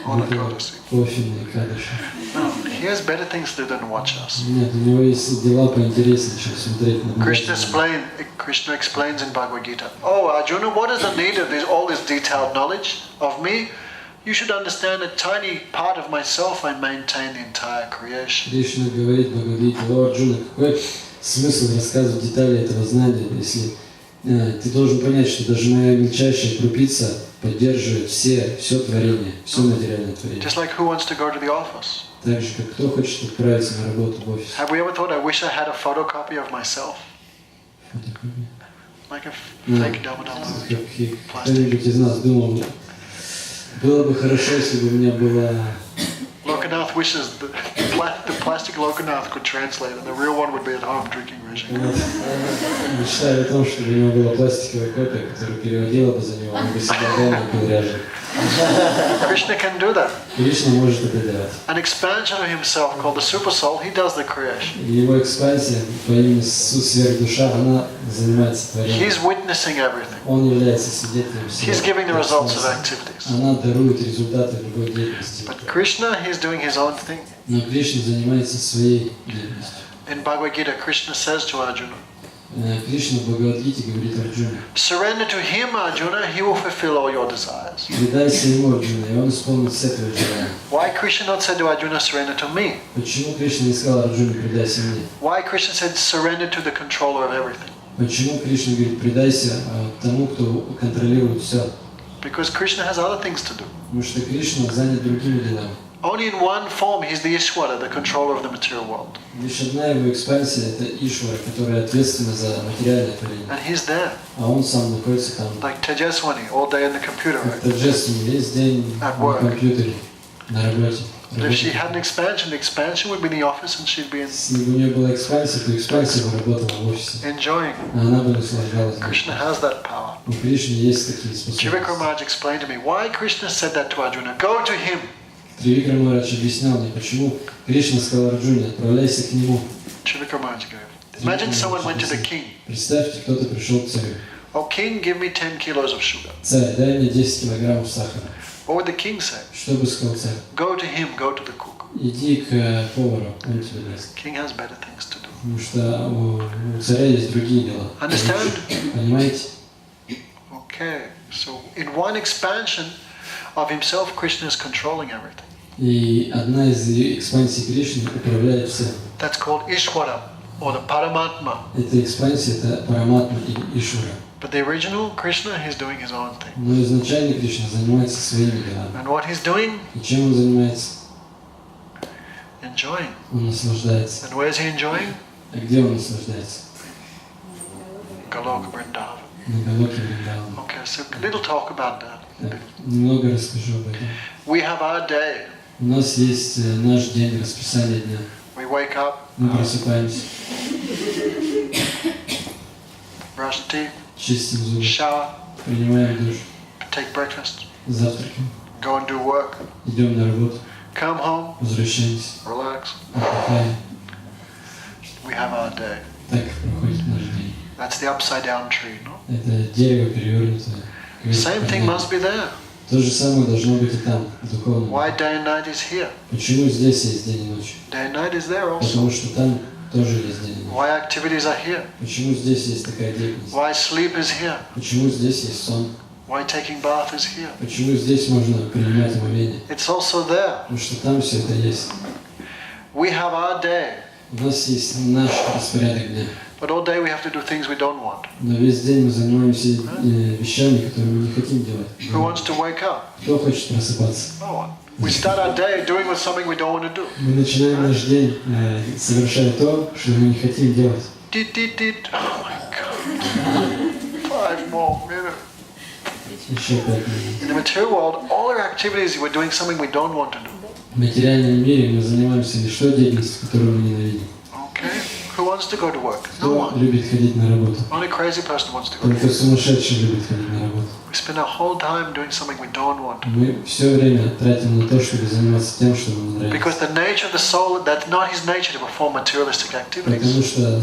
on a courtesy. Кофе на Экадаши. No, he has better things to do than watch us. Нет, у него есть дела поинтереснее, чем смотреть на Krishna explains in Bhagavad Gita, oh Arjuna, what is the need of all this detailed knowledge of me? You should understand a tiny part of myself, I maintain the entire creation. Кришна говорит в Бхагавадгите: о Арджуна, какой смысл рассказывать детали этого знания, если ты должен понять, что даже моя мельчайшая крупица поддерживает все творение, все материальное творение. Just like who wants to go to the office? Так же, как кто хочет отправиться на работу в офис. Have we ever thought, I wish I had a photocopy of myself? Like a fake Damodara. Кто-нибудь из нас думал, было бы хорошо, если бы у меня была... Lokanath wishes the plastic Lokanath could translate and the real one would be at home drinking Rishi. Мечтаю о том, чтобы у него была пластиковая копия, которая переводила бы за него, он бы себя дома пил ряжик. Krishna can do that. Кришна может это делать. An expansion of himself called the Super Soul, he does the creation. Его экспансия по имени Сверхдуша, она занимается творением. He's witnessing everything. Он является свидетелем всего. He's giving the results of activities. Она дарует результаты любой деятельности. But Krishna, he's doing his own thing. Но Кришна занимается своей деятельностью. In Bhagavad Gita, Krishna says to Arjuna, Кришна в Бхагавадгите говорит Арджуне: surrender to him, Arjuna, he will fulfill all your desires. предайся ему, Арджуна, и он исполнит все твои желания. Why Krishna not said to Arjuna, surrender to me? Почему Кришна не сказал Арджуне: предайся мне? Why Krishna said, surrender to the controller of everything? Почему Кришна говорит: предайся тому, кто контролирует все? Because Krishna has other things to do. Потому что Кришна занят другими делами. Only in one form he's the Ishwara, the controller of the material world. Лишь одна его экспансия — это Ишвара, которая ответственна за материальное творение. And he's there. А он сам находится там. Like Tejeswani, all day in the computer, Как right? торжественно, весь день At на work. компьютере, на работе. But if she had an expansion, the expansion would be in the office and she'd be Если бы у нее была экспансия, то экспансия бы работала в офисе. enjoying. А она бы наслаждалась. Krishna has that power. У Кришны есть такие способности. Trivikram Maharaj explained to me why Krishna said that to Arjuna. Go to him. Trivikram Maharaj объяснял мне, почему Кришна сказал Арджуне: отправляйся к нему. Trivikram Maharaj gave. Imagine someone went to the king. Представьте, кто-то пришел к царю. Oh, king, give me 10 kilos of sugar. Царь, дай мне 10 килограммов сахара. What would the king say? Что бы сказал царь? Go to him, go to the cook. Иди к повару, он тебе даст. King has better things to do. Потому что у царя есть другие дела. Understand? Понимаете? Okay, so in one expansion of himself, Krishna is controlling everything. И одна из экспансий Кришны управляет всем. That's called Ishwara, or the Paramatma. Эта экспансия — это Параматма и Ишвара. But the original Krishna, he's doing his own thing. Но изначально Кришна занимается своими делами. And what he's doing? И чем он занимается? Enjoying. Он наслаждается. And where's he enjoying? А где он наслаждается? Goloka Vrindavan. На Галоке Вриндаване. Okay, so a little talk about that. Так, немного расскажу об этом. We have our day. У нас есть наш день, расписание дня. We wake up, Мы просыпаемся, brush teeth, чистим зубы, shower, принимаем душ, take breakfast, завтракаем, go and do work, идем на работу, come home, возвращаемся, relax. отдыхаем. We have our day. Так проходит наш день. That's the upside down tree, no? Это дерево перевернутое. Same thing must be there. То же самое должно быть и там, в духовном. Why day and night is here? Почему здесь есть день и ночь? Day and night is there also. Потому что там тоже есть день и ночь. Why activities are here? Почему здесь есть такая деятельность? Why sleep is here? Почему здесь есть сон? Why taking bath is here? Почему здесь можно принимать омовение? It's also there. Потому что там все это есть. We have our day, У нас есть наш распорядок дня. but all day we have to do things we don't want. Но весь день мы занимаемся вещами, которые мы не хотим делать. Who wants to wake up? Кто хочет просыпаться? No one. We start our day doing with something we don't want to do. Мы начинаем наш день, совершая то, что мы не хотим делать. Dit, dit, dit. Oh my God. 5 more minutes. Еще 5 минут. In the material world, all our activities, we're doing something we don't want to do. В материальном мире мы занимаемся лишь той деятельностью, которую мы ненавидим. Okay? Who wants to go to work? No Кто one. любит ходить на работу? Only a crazy person wants to go to Только work. сумасшедший любит ходить на работу. We spend our whole time doing something we don't want to do. Мы все время тратим на то, чтобы заниматься тем, что нам нравится. Because the nature of the soul, that's not his nature to perform materialistic Потому activities. что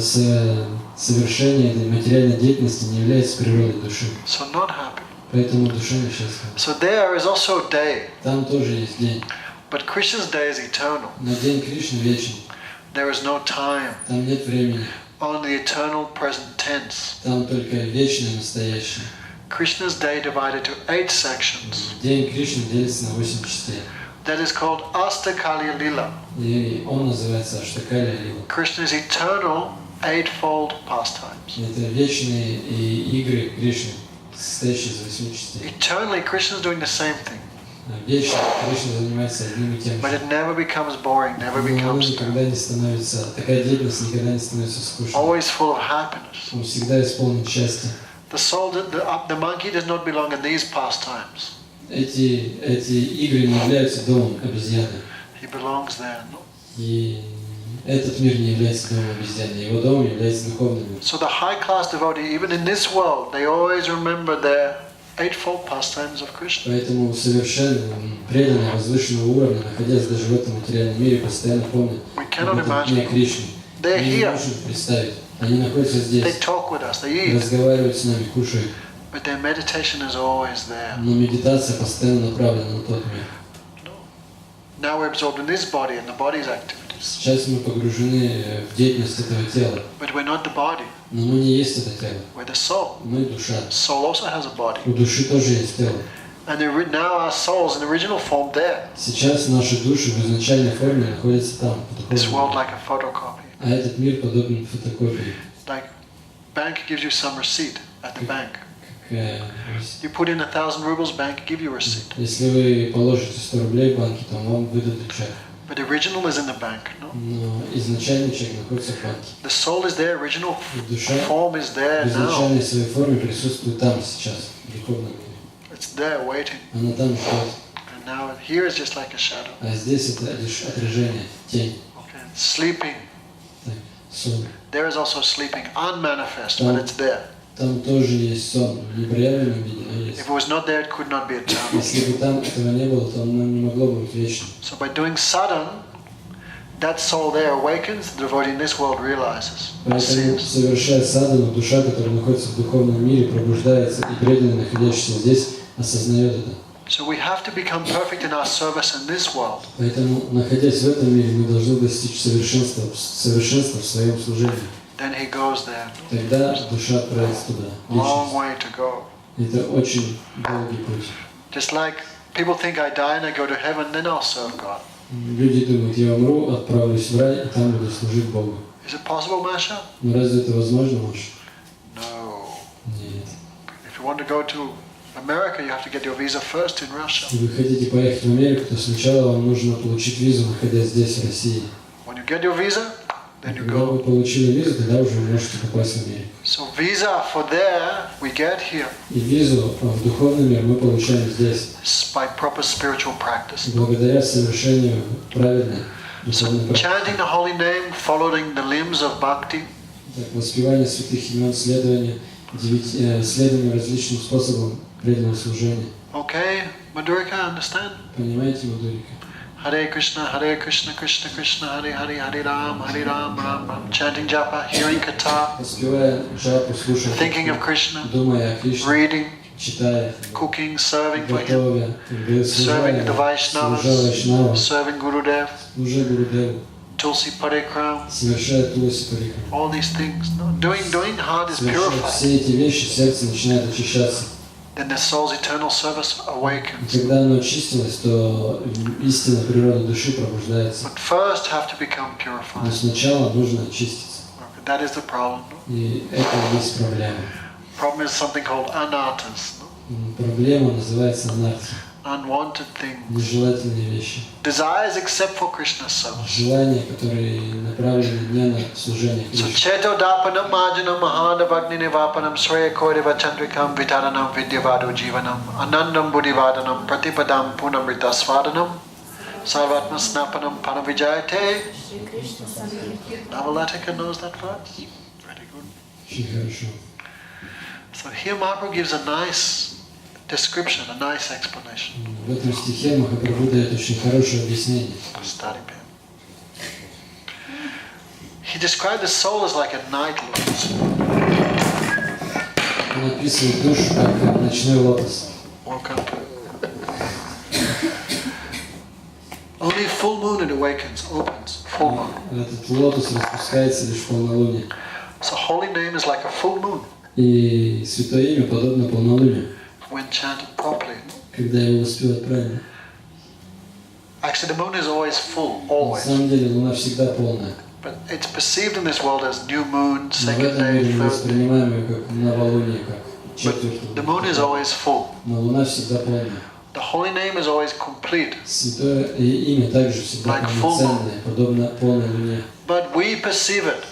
совершение этой материальной деятельности не является природой души. So not happy. Поэтому душа несчастлива. So there is also a day. Там тоже есть день. But Krishna's day is eternal. Но день Кришны вечен. There is no time. Там нет времени. Only eternal present tense. Там только вечное настоящее. Krishna's day divided to 8 sections. День Кришны делится на 8 частей. That is called Astakali Lila. И он называется Аштакалия Лила. Krishna's eternal eightfold pastimes. Это вечные игры Кришны, состоящие из 8 частей. Eternally, Krishna is doing the same thing. Вечно Кришна занимается одним и тем But же. it never becomes boring, never Но она becomes никогда не становится, такая деятельность никогда не становится скучной. always full of happiness. Он всегда исполнен счастьем. The soul, the monkey does not belong in these pastimes. Эти игры не являются домом обезьяны. He belongs there. No? И этот мир не является домом обезьяны. Его домом является духовным миром. So the high-class devotee, even in this world, they always remember their eightfold pastimes of Krishna. Поэтому совершенно преданные возвышенного уровня, находясь даже в этом материальном мире, постоянно помнят We cannot об этом дне imagine. Кришны. They're Мы не here. можем представить. Они находятся They здесь, talk with us, they eat, разговаривают с нами, кушают. but their meditation is always there. Но медитация постоянно направлена на тот мир. Now we're absorbed in this body and the body's activities. Сейчас мы погружены в деятельность этого тела. But we're not the body, Но мы не есть это тело. we're the soul. Мы душа. Soul also has a body. У души тоже есть тело. And now our souls in the original form there. Сейчас наши души в изначальной форме находятся там, в This духовном world мире. like a photocopy. А этот мир подобен фотокопии. Like bank gives you some receipt at the bank. You put in 1,000 rubles, bank give you a receipt. Если вы положите 100 рублей в банке, то вам выдадут чек. But the original is in the bank, no? Но изначальный чек находится в банке. The soul is there, original Душа form is there в now. изначальной своей форме присутствует там сейчас, в духовном мире. It's there waiting. Она там ждет. And now here is just like a shadow. А здесь это лишь отражение, тень. Okay. Sleeping. Так, сон. There is also sleeping, unmanifest, but it's there. Там тоже есть сон, в непроявленном виде, но есть. If it was not there, it could not be eternal. Если бы там этого не было, то оно не могло быть вечным. So by doing sadhana, that soul there awakens, the devotee in this world realizes. Поэтому, совершая садхану, душа, которая находится в духовном мире, пробуждается, и преданный, находящийся здесь, осознает это. So we have to become perfect in our service in this world. Поэтому, находясь в этом мире, мы должны достичь совершенства в своем служении. Then he goes there. Тогда душа отправится туда. Long way to go. Это очень долгий путь. Just like people think I die and I go to heaven, then I'll serve God. Люди думают, я умру, отправлюсь в рай, и там буду служить Богу. Is it possible, Masha? Но разве это возможно, Маш? No. Нет. If you want to go to America, you have to get your visa first in Russia. Если вы хотите поехать в Америку, то сначала вам нужно получить визу, находясь здесь, в России. When you get your visa, then you Когда вы go. получили визу, тогда уже вы можете попасть в Америку. So visa for there, we get here И визу в духовный мир мы получаем здесь, by proper spiritual practice. благодаря совершению правильной духовной практики. Chanting the holy name, following the limbs of bhakti, Так, воспевание святых имен, следование различным способам преданного служения. okay, Madhurika, understand? Понимаете, Мадурика? Hare Krishna, Krishna Krishna, Hare Hare, Hare Ram, Ram Ram. Chanting japa, hearing katha, Воспевая джапу, слушая, thinking of Krishna, думая о Кришне, reading, читая, cooking, serving for him, готовя, serving the служа Vaishnavas, Вайшнава, serving Gurudev, служа Гурудеву, Tulsi Parikram, совершая Туласи Парикраму. all these things. No, doing heart is Совершая purified. все эти вещи, сердце начинает очищаться. Then the soul's eternal service И awakens. когда оно очистилось, то истинная природа души пробуждается. But first have to become Но purified. сначала нужно очиститься. Okay, that is the problem. И это и есть проблема. Problem is something called anarthas, Проблема называется анархия. unwanted things, Нежелательные вещи. desires except for Krishna's service. Желания, которые направлены не на служение So Кришне. cheto dapanam majanam mahadavagni nivapanam sreya kodeva chandrikam vitaranam vidyavadu jivanam anandam buddhivadanam pratipadam punamrita svadanam sarvatma snapanam panavijayate. Shri Krishna Sankirtan. Navalatika knows that verse? Very good. Очень хорошо. So here Mahaprabhu gives a nice description, a nice explanation. В этом стихе Махапрабху дает очень хорошее объяснение. Study pen. He described the soul as like a night lotus. Он описывает душу как ночной лотос. Welcome to only full moon it awakens, opens, full moon. Этот лотос распускается лишь в полнолуние. So holy name is like a full moon И святое имя подобно полнолунию, when chanted properly. когда его воспевают правильно. Actually, the moon is always full, На always. самом деле луна всегда полная. But it's perceived in this world as new moon, Но в second этом day, мире мы third day. воспринимаем ее как новолуние, как четвертую. The moon is always full. Но луна всегда полная. The holy name is always complete. Святое имя также всегда Like full полноценное, подобно полной луне. But we perceive it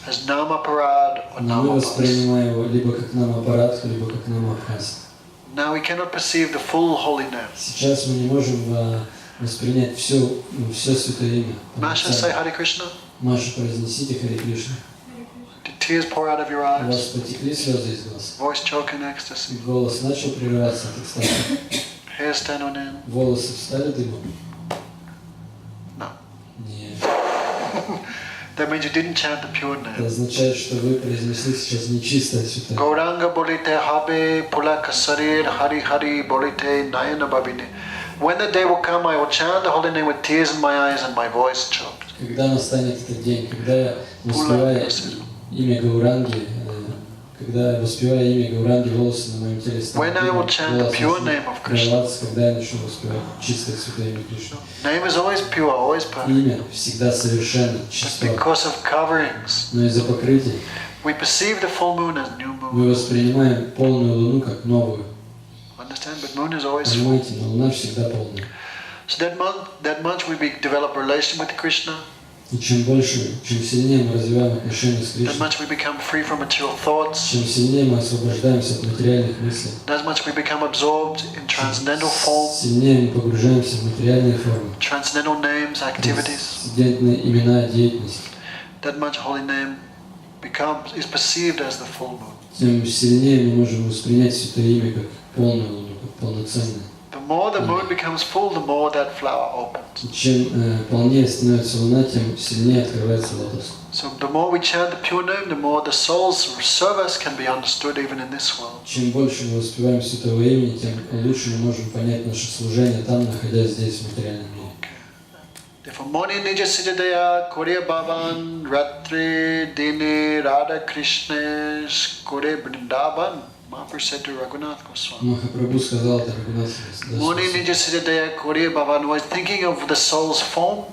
as namaparad or Но мы namapas. воспринимаем его либо как намапарат, либо как намабхас. Now we cannot perceive the full holy name. Сейчас мы не можем воспринять все святое имя. Masha, say Hare Krishna. Маша, произнесите Харе Кришна. Did tears pour out of your У вас eyes? потекли слезы из глаз. Voice choke in ecstasy. Голос начал прерываться от экстаза. Hair stand on end? Волосы встали дымом? No. Нет. That means you didn't chant the pure Это name. означает, что вы произнесли сейчас нечистое святое. Gauranga bolite habe pula kasarir hari hari bolite nayana babine. When the day will come, I will chant the holy name with tears in my eyes and my voice choked. Когда настанет этот день, когда я воспеваю имя Гауранги, волосы на моем теле станут When I will chant the pure начнут name of Krishna. прерываться, когда я начну воспевать чистое святое имя Кришны. Name is always pure, always perfect. Имя всегда совершенно But чисто, because of coverings, но из-за покрытий We perceive the full moon as new Мы moon. воспринимаем полную луну как новую. Understand? But moon is always full. Понимаете, но луна всегда полная. So that much we develop relation with Krishna. И чем больше, чем сильнее мы развиваем отношения с That Кришной, much we become free from material thoughts. чем сильнее мы освобождаемся от материальных мыслей, That much we become absorbed in transcendental form, сильнее мы погружаемся в материальные формы, transcendental names, activities. трансцендентные имена, деятельность, That much holy name is perceived as the full moon. тем сильнее мы можем воспринять святое имя как полную луну, как полноценное. The more the moon becomes full, the more that flower opens. И чем полнее становится луна, тем сильнее открывается лотос. So the more we chant the pure name, the more the soul's service can be understood even in this world. Чем больше мы воспеваем святого имени, тем лучше мы можем понять наше служение там, находясь здесь, в материальном мире. Therefore, Moni Nija Siddhaya Korea Bhavan Ratri Dini Radha Krishna Kore Vrindavan. Mahaprabhu said to Raghunath Goswami. Махапрабху сказал это Рагунатху Moni Госвами. Nija Siddhaya Korea Bhavan was thinking of the soul's form.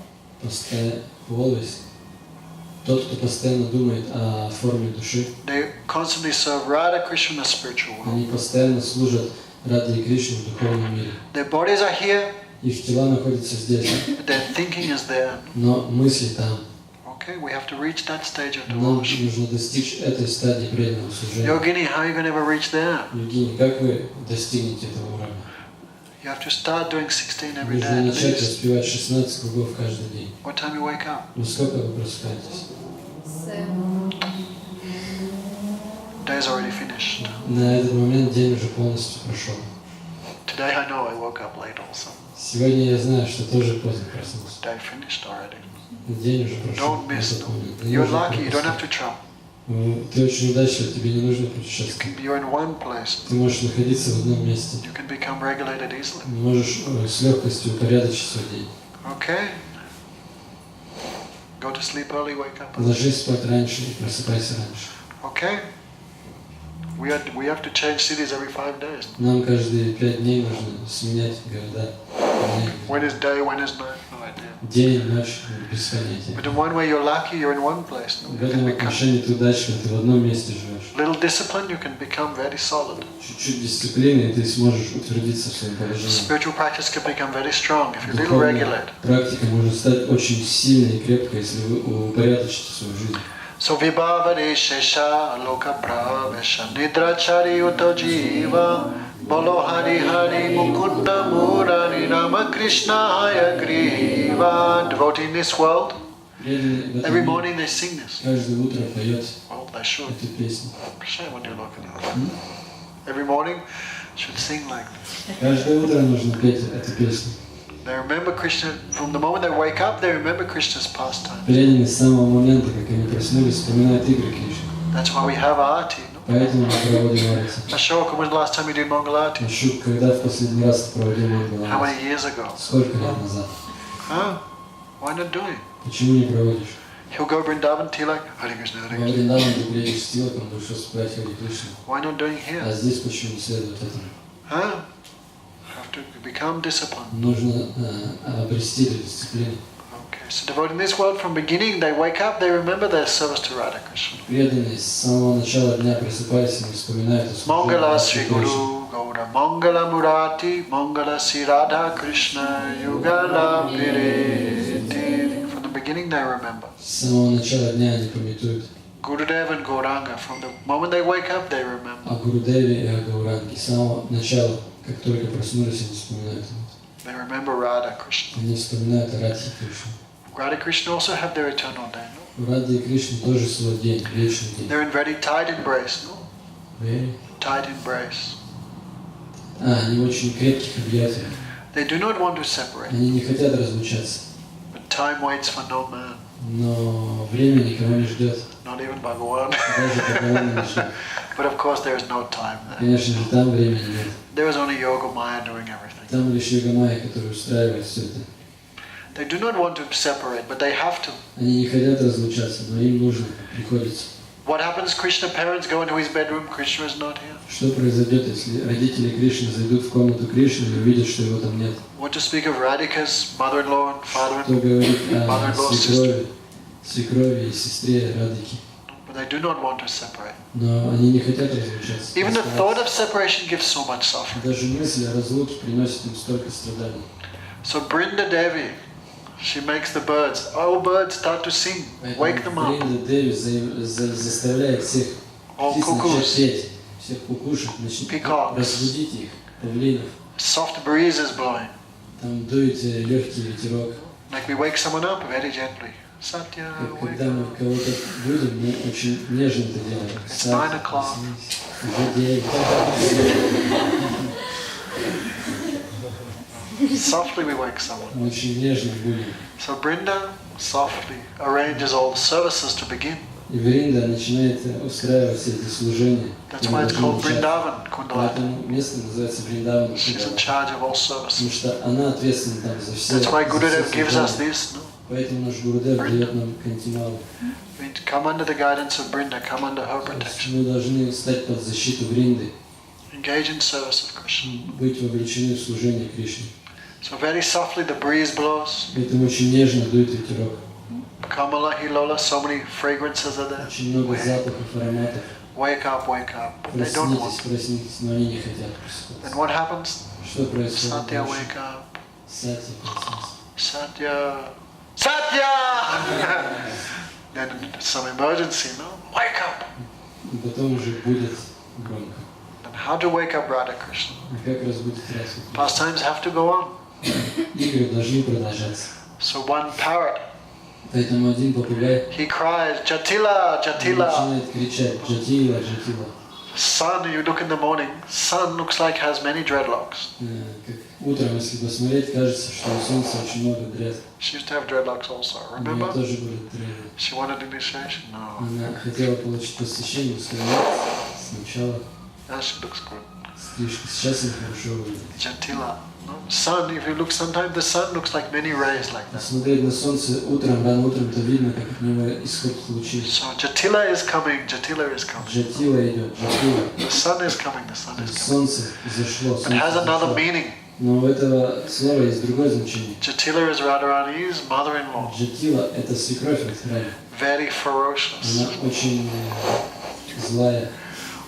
Тот, кто постоянно думает о форме души, They constantly serve Radha Krishna in the spiritual world. они постоянно служат Радhe и Кришне в духовном мире. Their bodies are here, Их тела находятся здесь, but their thinking is there. но мысли там. Okay, we have to reach that stage of Нам devotion. нужно достичь этой стадии преданного служения. Yogini, how are you going to ever reach there? Евгений, как вы достигнете этого уровня? You have to start doing 16 every day Нужно at начать least. воспевать 16 кругов каждый день. What time you wake up? Во сколько вы просыпаетесь? Day's already finished. На этот момент день уже полностью прошел. Today I know I woke up late also. Сегодня я знаю, что тоже поздно проснулся. Day finished already. День уже прошел. Don't miss. На тот момент. Не You're нужно lucky, you don't have пропускать. to travel. Ты очень удачлив, тебе не нужно путешествовать. You're in one place. Ты можешь находиться в одном месте. You can become regulated easily. Можешь с легкостью упорядочить свой день. Okay? Go to sleep early, wake up early. Ложись спать раньше и просыпайся раньше. Okay? We have to change cities every 5 days. Нам каждые 5 дней нужно сменять города. When is day, when is night? No idea. День, ночь, без понятия. But in one way you're lucky, you're in one place. В You can этом become, отношении ты удачлив, ты в одном месте живешь. little discipline, you can become very solid. Чуть-чуть дисциплины, и ты сможешь утвердиться в своем положении. Spiritual practice can become very strong if you little Духовная regulate. практика может стать очень сильной и крепкой, если вы упорядочите свою жизнь. So vibhavare shesha aloka pravesha nidrachari uto jiva bolo hari hari mukunda murari rama krishna haya griva. Devotee in this world, every morning they sing this. Каждое утро поет Well, they should. эту песню. Shame when you look at it. Every morning should sing like this. Каждое утро нужно петь эту песню. They remember Krishna, from the moment they wake up, they remember Krishna's pastime. Преданные с самого момента, как они проснулись, вспоминают игры Кришны. That's why we have arati. No? Поэтому мы проводим арати. Ashoka, when's the last time you did Mangalati? Ашук, когда в последний раз ты проводил How Мангал? many years ago? Сколько лет назад? Huh? Why not do it? Почему не проводишь? He'll go Vrindavan, Tilak, Hare Krishna, Hare Во Krishna. Вриндаван ты приедешь с Тилаком, будешь воспевать Хари Кришну. Why not doing А here? здесь почему не следует этому? Huh? Have to become disciplined. Нужно обрести эту дисциплину. Okay, so devoted in this world, from beginning, they wake up, they remember their service to Radha Krishna. Преданные с самого начала дня просыпаясь и вспоминают о Mangala служении Sri Кришне. Guru Gaura Mangala Murati Mangala Sri Radha Krishna Yugala Viriti. From the beginning they remember. С самого начала дня они пометуют Gurudev and Gauranga, from the moment they wake up they remember. о Гурудеве и о Гауранге. С самого начала, как только проснулись, они вспоминают это. They remember Radha Krishna. Они вспоминают о Радхе и Кришне. Radha Krishna also have their eternal day. No? У Радхи и Кришны тоже свой день, вечный день. They're in very tight embrace. No? Very. Tight embrace. Они в очень крепких объятиях. They do not want to separate. Они не хотят разлучаться. But time waits for no man. Но время никого не ждет. Not even Bhagavan. Даже Бхагаван не ждет. But of course there is no time there. Конечно же, там времени нет. There is only Yoga Maya doing everything. Там лишь Йога-майя, который устраивает все это. They do not want to separate, but they have to. Они не хотят разлучаться, но им нужно, приходится. What happens? Krishna parents go into his bedroom, Krishna is not here. Что произойдет, если родители Кришны зайдут в комнату Кришны и увидят, что его там нет? What to speak of Radhika's mother-in-law and Что father-in-law? говорит о Mother-in-law, sister. свекрови и сестре Радхики? But but they do not want to separate. Но они не хотят разлучаться. Even the thought of separation gives so much suffering. Даже мысль о разлуке приносит им столько страданий. So Brinda Devi, she makes the birds, all birds start to sing, wake them up. Бринда Деви заставляет всех птиц начать петь, всех кукушек, начать разбудить их, павлинов. Soft breeze is blowing. Там дует легкий ветерок. Like we wake someone up very gently. Satya, wake Когда мы up. кого-то будем, мы очень нежно это делаем. It's 9 o'clock. Уже 9. Softly we wake someone. Мы очень нежно будем. So Brinda softly arranges all the services to begin. И Бринда начинает устраивать все эти служения. That's why it's called Vrindavan Kundalata. Поэтому место называется Вриндаван. She's in charge of all Потому services. что она ответственна там за все. That's why Gurudev за все gives us служения. this. No? Поэтому наш Гурудев дает нам кантималу. We need to come under the guidance of Brinda, come under her protection. Мы должны стать под защиту Бринды, Engage in service of Krishna. быть вовлечены в служение Кришне. So very softly the breeze blows. Поэтому очень нежно дует ветерок. Kamala, Hilola, so many fragrances are there. Очень много запахов, ароматов. Wake up, but they don't want. Проснитесь, но они не хотят And просыпаться. what happens? Что происходит Satya, дальше? wake up. Сатья проснется. Satya. Satya! Then some emergency, no? Wake up! И потом уже будет громко. And how to wake up Radha Krishna? А как разбудить Радху? Pastimes have to go on. Игры должны продолжаться. So one parrot, Поэтому один попугай he cries, Jatila, Jatila. начинает кричать «Джатила, Джатила». Sun, you look in the morning, sun looks like has many dreadlocks. Как утром, если посмотреть, кажется, что у солнца очень много дред. She used to have dreadlocks also, У нее remember? тоже были дреды. She wanted initiation? No. Она хотела получить посвящение, сказала сначала Now she looks good. стрижка. Сейчас она хорошо выглядит. Jatila. No? Sun, if you look, sometimes the sun looks like many rays like that. Смотреть на солнце утром, рано утром, то видно, как от него исходит лучи. So Jatila is coming, Jatila is coming. Джатила идет, Джатила. The sun is coming, the sun То is есть coming. солнце зашло, It has солнце another зашло. meaning. Но у этого слова есть другое значение. Jatila is Radharani's mother-in-law. Джатила – это свекровь Радхарани. Very ferocious. Она очень злая.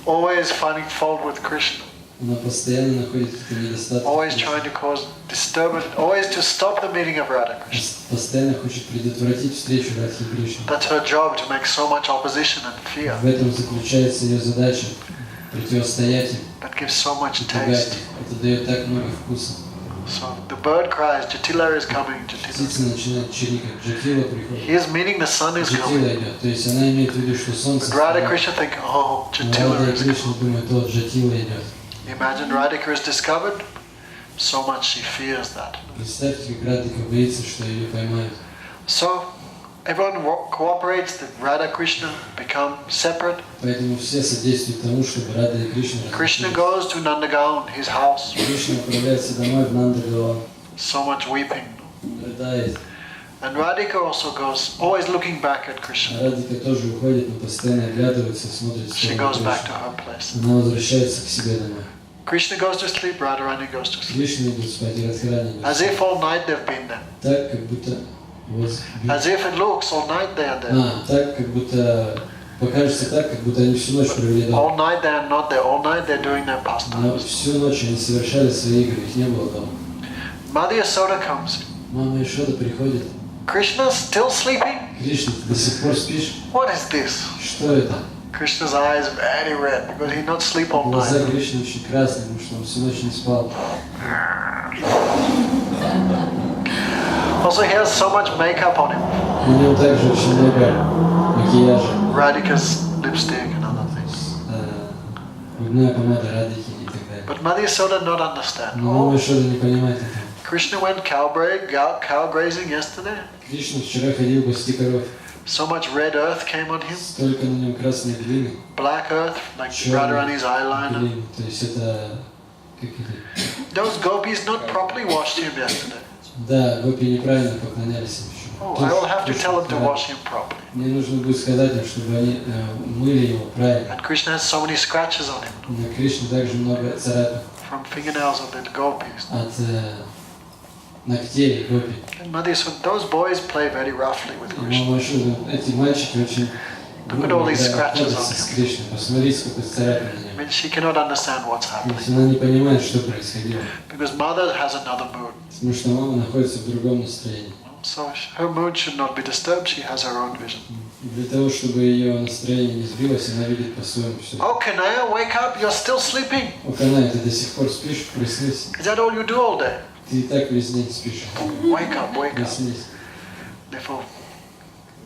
Always finding fault with Krishna. Она постоянно находит какие-то недостатки. Always trying to cause disturbance. Always to stop the meeting of Radha Krishna. Постоянно хочет предотвратить встречу Радхи и Кришны. That's her job, to make so much opposition and fear. В этом заключается ее задача – противостоять им, That gives so much пугать taste. их. Это дает так много вкуса. So the bird cries, Jatila is coming, Jatila. Птица начинает чирикать, Джатила приходит. He is meaning the sun is Джатила coming. идет. То есть она имеет в виду, что солнце But Radha встает. Krishna think, oh, Но Jatila Радха и is Кришна coming. думают, вот Джатила идет. Imagine Radhika is discovered. So much she fears that. Представьте, как Радхика боится, что ее поймают. So everyone cooperates that Radha Krishna become separate. Поэтому все содействуют тому, чтобы Рада и Кришна Krishna разошлись. goes to Nandagaon, his house. Кришна отправляется домой в Нандагаван, So much weeping. рыдает. And Radhika also goes, always looking back at А Krishna. Радхика тоже уходит, но постоянно оглядывается, смотрит в She сторону goes back to Кришны. her place. Она возвращается к себе домой. Krishna goes to sleep, Radharani goes to sleep. Кришна идет спать, и Радхарани идет As спать. if all night they've been there. Так, как будто... Вот, As if it looks, all night they are there. так, как будто... Покажется так, как будто они всю ночь провели дома. All night they are not there. All night they're doing their Но pastimes. всю ночь они совершали свои игры, их не было дома. Mother Yasoda comes. Мама Ишода приходит. Krishna still sleeping? Кришна, ты до сих пор спишь? What is this? Что это? Krishna's eyes very red because he not sleep all Глаза night. Кришны очень красные, потому что он всю ночь не спал. Also, he has so much makeup on him. У него также очень много макияжа. Radhika's lipstick and other things. Губная помада, Радхики и так далее. But Mother Yasoda not understand. Но мама Oh, Ишода не понимает этого. Krishna went cow grazing yesterday. Кришна вчера ходил пасти коров. So much red earth came on him. Столько на нем красной глины. Black earth, like Черной Radharani's eyeliner. глины. То есть это... Как это? Those gopis not properly washed him yesterday. Да, гопи неправильно поклонялись им еще. Oh, I will have to tell him to wash him properly. Мне нужно будет сказать им, чтобы они мыли его правильно. And Krishna has so many scratches on him На Кришне также много царапин from fingernails of the gopis. от ногтей гопи. And Mother Yasoda, those boys play very roughly with И Krishna. мама Ишода, эти мальчики очень Look at all these scratches on ходится с him. Кришной. Посмотрите, сколько царапин на I нем. mean, she cannot understand what's То есть happening она не понимает, что происходило. because mother has another mood. Потому что мама находится в другом настроении. So her mood should not be disturbed. She has her own vision. И для того, чтобы ее настроение не сбилось, она видит по-своему все. Oh, Kanaya, wake up! You're still sleeping. О, Канай, ты до сих пор спишь? Проснись. Is that all you do all day? Ты и так весь день спишь. Wake up, wake up. Проснись. Therefore,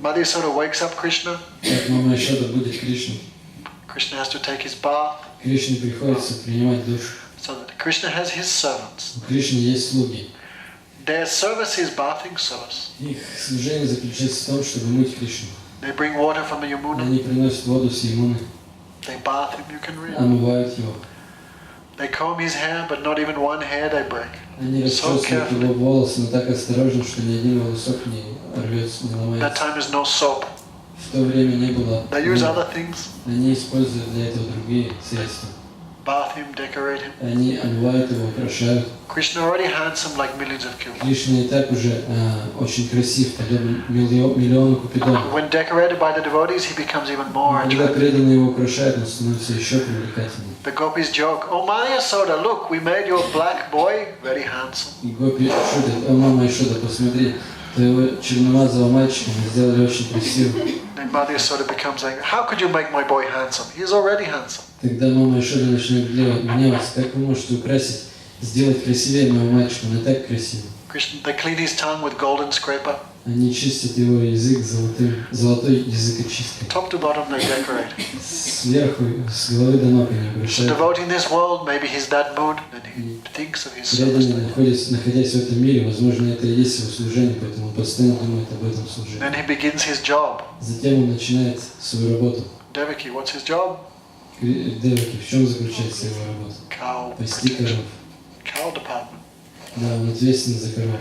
Mother Yasoda wakes up Krishna. Как мама Ишода будет Кришну. Krishna has to take his bath. Кришне приходится принимать душ. So that Krishna has his servants. У Кришны есть слуги. Their service is bathing service. Их служение заключается в том, чтобы мыть Кришну. They bring water from the Yamuna. Они приносят воду с Ямуны, They bath him, you can read. омывают его. They comb his hair, but not even one hair they break. Они So расчесывают carefully. его волосы, но так осторожно, что ни один волосок не рвется, не That ломается. time is no soap. В то время не было. They use other things. Они используют для этого другие средства. Bath him, decorate him. Они омывают его, украшают. Krishna already handsome like millions of Cupid. Кришна и так уже очень красив, подобно миллиону Купидона. When decorated by the devotees, he becomes even more Когда attractive. преданные его украшают, он становится еще привлекательнее. The gopis joke, "Oh, Maya Soda, look, we made your black boy very handsome." И гопи шутят: о, мама Ишода, посмотри, твоего черномазого мальчика мы сделали очень красивым. Then Mother Yasoda becomes like, "How could you make my boy handsome? He is already handsome." Тогда мама Ишода начнет гневаться: как вы можете украсить, сделать красивее моего мальчика, он и так красивый. Krishna, they clean his tongue with golden scraper. Они чистят его язык золотой языкочисткой. Top to bottom, they decorate. Сверху, с головы до ног они So украшают. devotee in this world, maybe he's that mood, and he thinks of his service. Преданный, находясь в этом мире, возможно, это и есть его служение, поэтому он постоянно думает об этом служении. Then he begins his job. Затем он начинает свою работу. Devaki, what's his job? Деваки, в чем заключается его работа? Cow Пасти коров. cow department. Да, он ответственен за коров.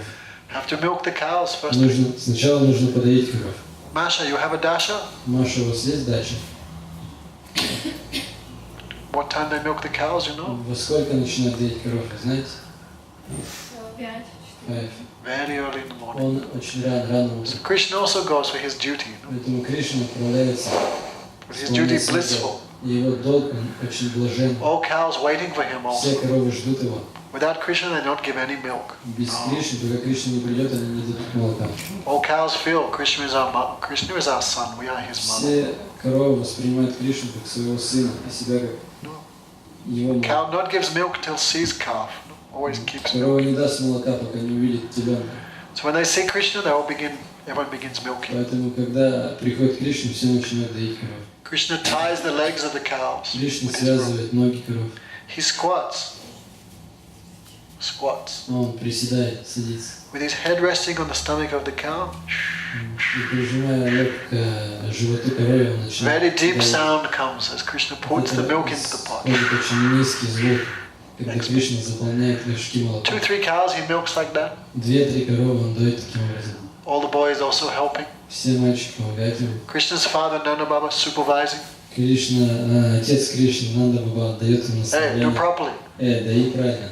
Have to milk the cows first. Сначала нужно подоить коров. Masha, you have a dasha? Маша, у вас есть дача? What time they milk the cows, you know? Во сколько начинают доить коров, вы знаете? 5. 5. Very early in the morning. Он очень рано So утром. Krishna also goes for his duty. You know? Поэтому Кришна отправляется. But his duty is blissful. И его долг, он очень блажен. All cows waiting for him Все also. коровы ждут его. Without Krishna, they don't give any milk. Без Кришны, пока Кришна не придет, они не дадут молока. All cows feel Krishna is our son. We are his mother. Все коровы воспринимают Кришну как своего сына, а себя как его мать. Cow not gives milk till sees calf. No? Always keeps Корова milk. не даст молока, пока не увидит теленка. So when they see Krishna, everyone begins milking. Поэтому, когда приходит Кришна, все начинают доить коров. Krishna ties the legs of the cows. Кришна with his robe. связывает ноги коров. He squats. А он приседает, садится. With his head resting on the stomach of the cow. И прижимая лоб к животу коровы, он начинает Very deep доить. sound comes as Krishna puts the milk into the pot. Исходит очень низкий звук, когда Кришна заполняет горшки молока. 2-3 cows he milks like that. 2-3 коровы он доит таким образом. All the boys also helping. Все мальчики помогают ему. Krishna's father Nanda Baba supervising. Кришна, отец Кришны, Нанда Баба, дает ему Hey, do наставление. properly. Дои правильно.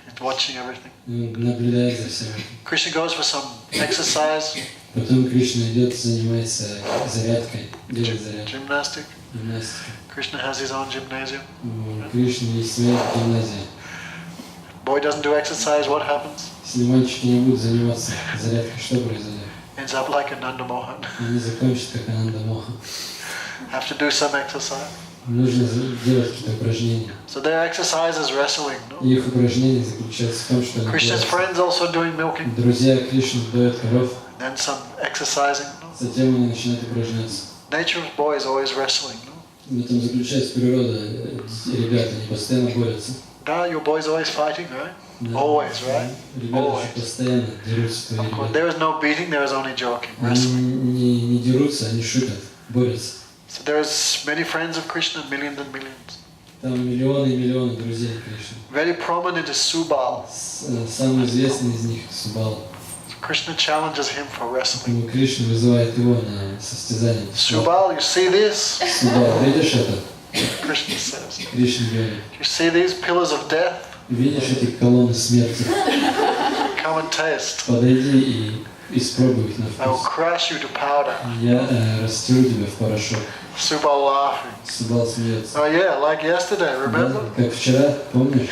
He's watching everything. И он наблюдает за всем. Krishna goes for some exercise, Потом Кришна идет, занимается зарядкой, делает зарядку, gymnastic. гимнастикой. Krishna has his own gymnasium. У Кришны есть своя гимназия. Boy doesn't do exercise, what happens? Если мальчики не будут заниматься зарядкой, что произойдет? Ends up like a Nanda Mohan. Они закончат, как Ананда Моха. Have to do some exercise. Нужно делать какие-то упражнения. So their exercise is wrestling. No? И их упражнение заключается в том, что они Krishna's делают. friends also doing milking. Друзья Кришны доят коров, Then some exercising. No? затем они начинают упражняться. Nature of boy is always wrestling. No? В этом заключается природа ребят, они постоянно борются. Your boys always fighting, right? Да. Always, right? Ребята Always. же постоянно дерутся, твои Of course, ребята. there is no beating, there is only joking, Они wrestling. не дерутся, они шутят, борются. So there is many friends of Krishna, millions and millions. Там миллионы и миллионы друзей Кришны. Very prominent is Subal. Самый известный из них Субал. So Krishna challenges him for wrestling. Поэтому Кришна вызывает его на состязание. Subal, you see this? Субал, видишь это? Krishna says. Кришна говорит. You see these pillars of death? Видишь эти колонны смерти? Come and taste. Подойди и испробуй их на I will вкус. crush you to powder. Я растеру тебя в порошок. Subal laughing. Субал смеется. Oh yeah, like yesterday, Да, remember? как вчера, помнишь?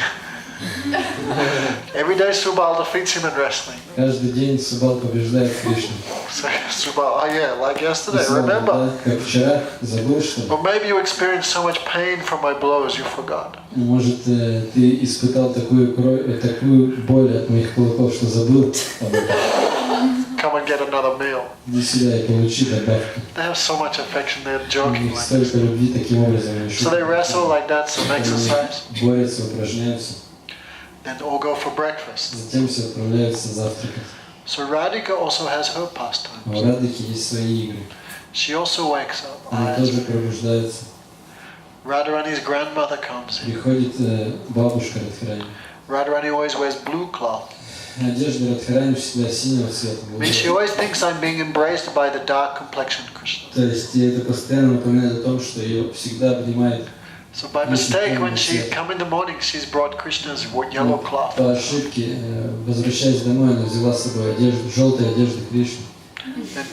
Every day Subal defeats him in wrestling. Каждый день Субал побеждает Кришну. So Subal, oh yeah, like И yesterday, снова, remember? да, как вчера, забыл, что ли? But maybe you experienced so much pain from my blows, you forgot. Может, ты испытал такую боль от моих кулаков, что забыл об этом. Come and get another meal. Иди сюда и получи добавку. They have so much affection, they're У joking них like столько this. любви таким образом. Они So they шутят. wrestle like that, some exercise. Борются, упражняются. Then all go for breakfast. Затем все отправляются завтракать. So Radhika also has her А у pastimes. Радхики есть свои игры. She also wakes up. Они тоже пробуждаются. Radharani's grandmother comes in. Приходит бабушка Радхарани. Radharani always wears blue cloth. Одежда Радхарани всегда синего цвета. I mean, she always thinks I'm being embraced by the dark complexioned Krishna. То есть ей это постоянно напоминает о том, что ее всегда обнимает. So by mistake, when she come in the morning, she's brought Krishna's yellow cloth. По ошибке, возвращаясь домой, она взяла с собой одежду, желтую одежду Кришны. Then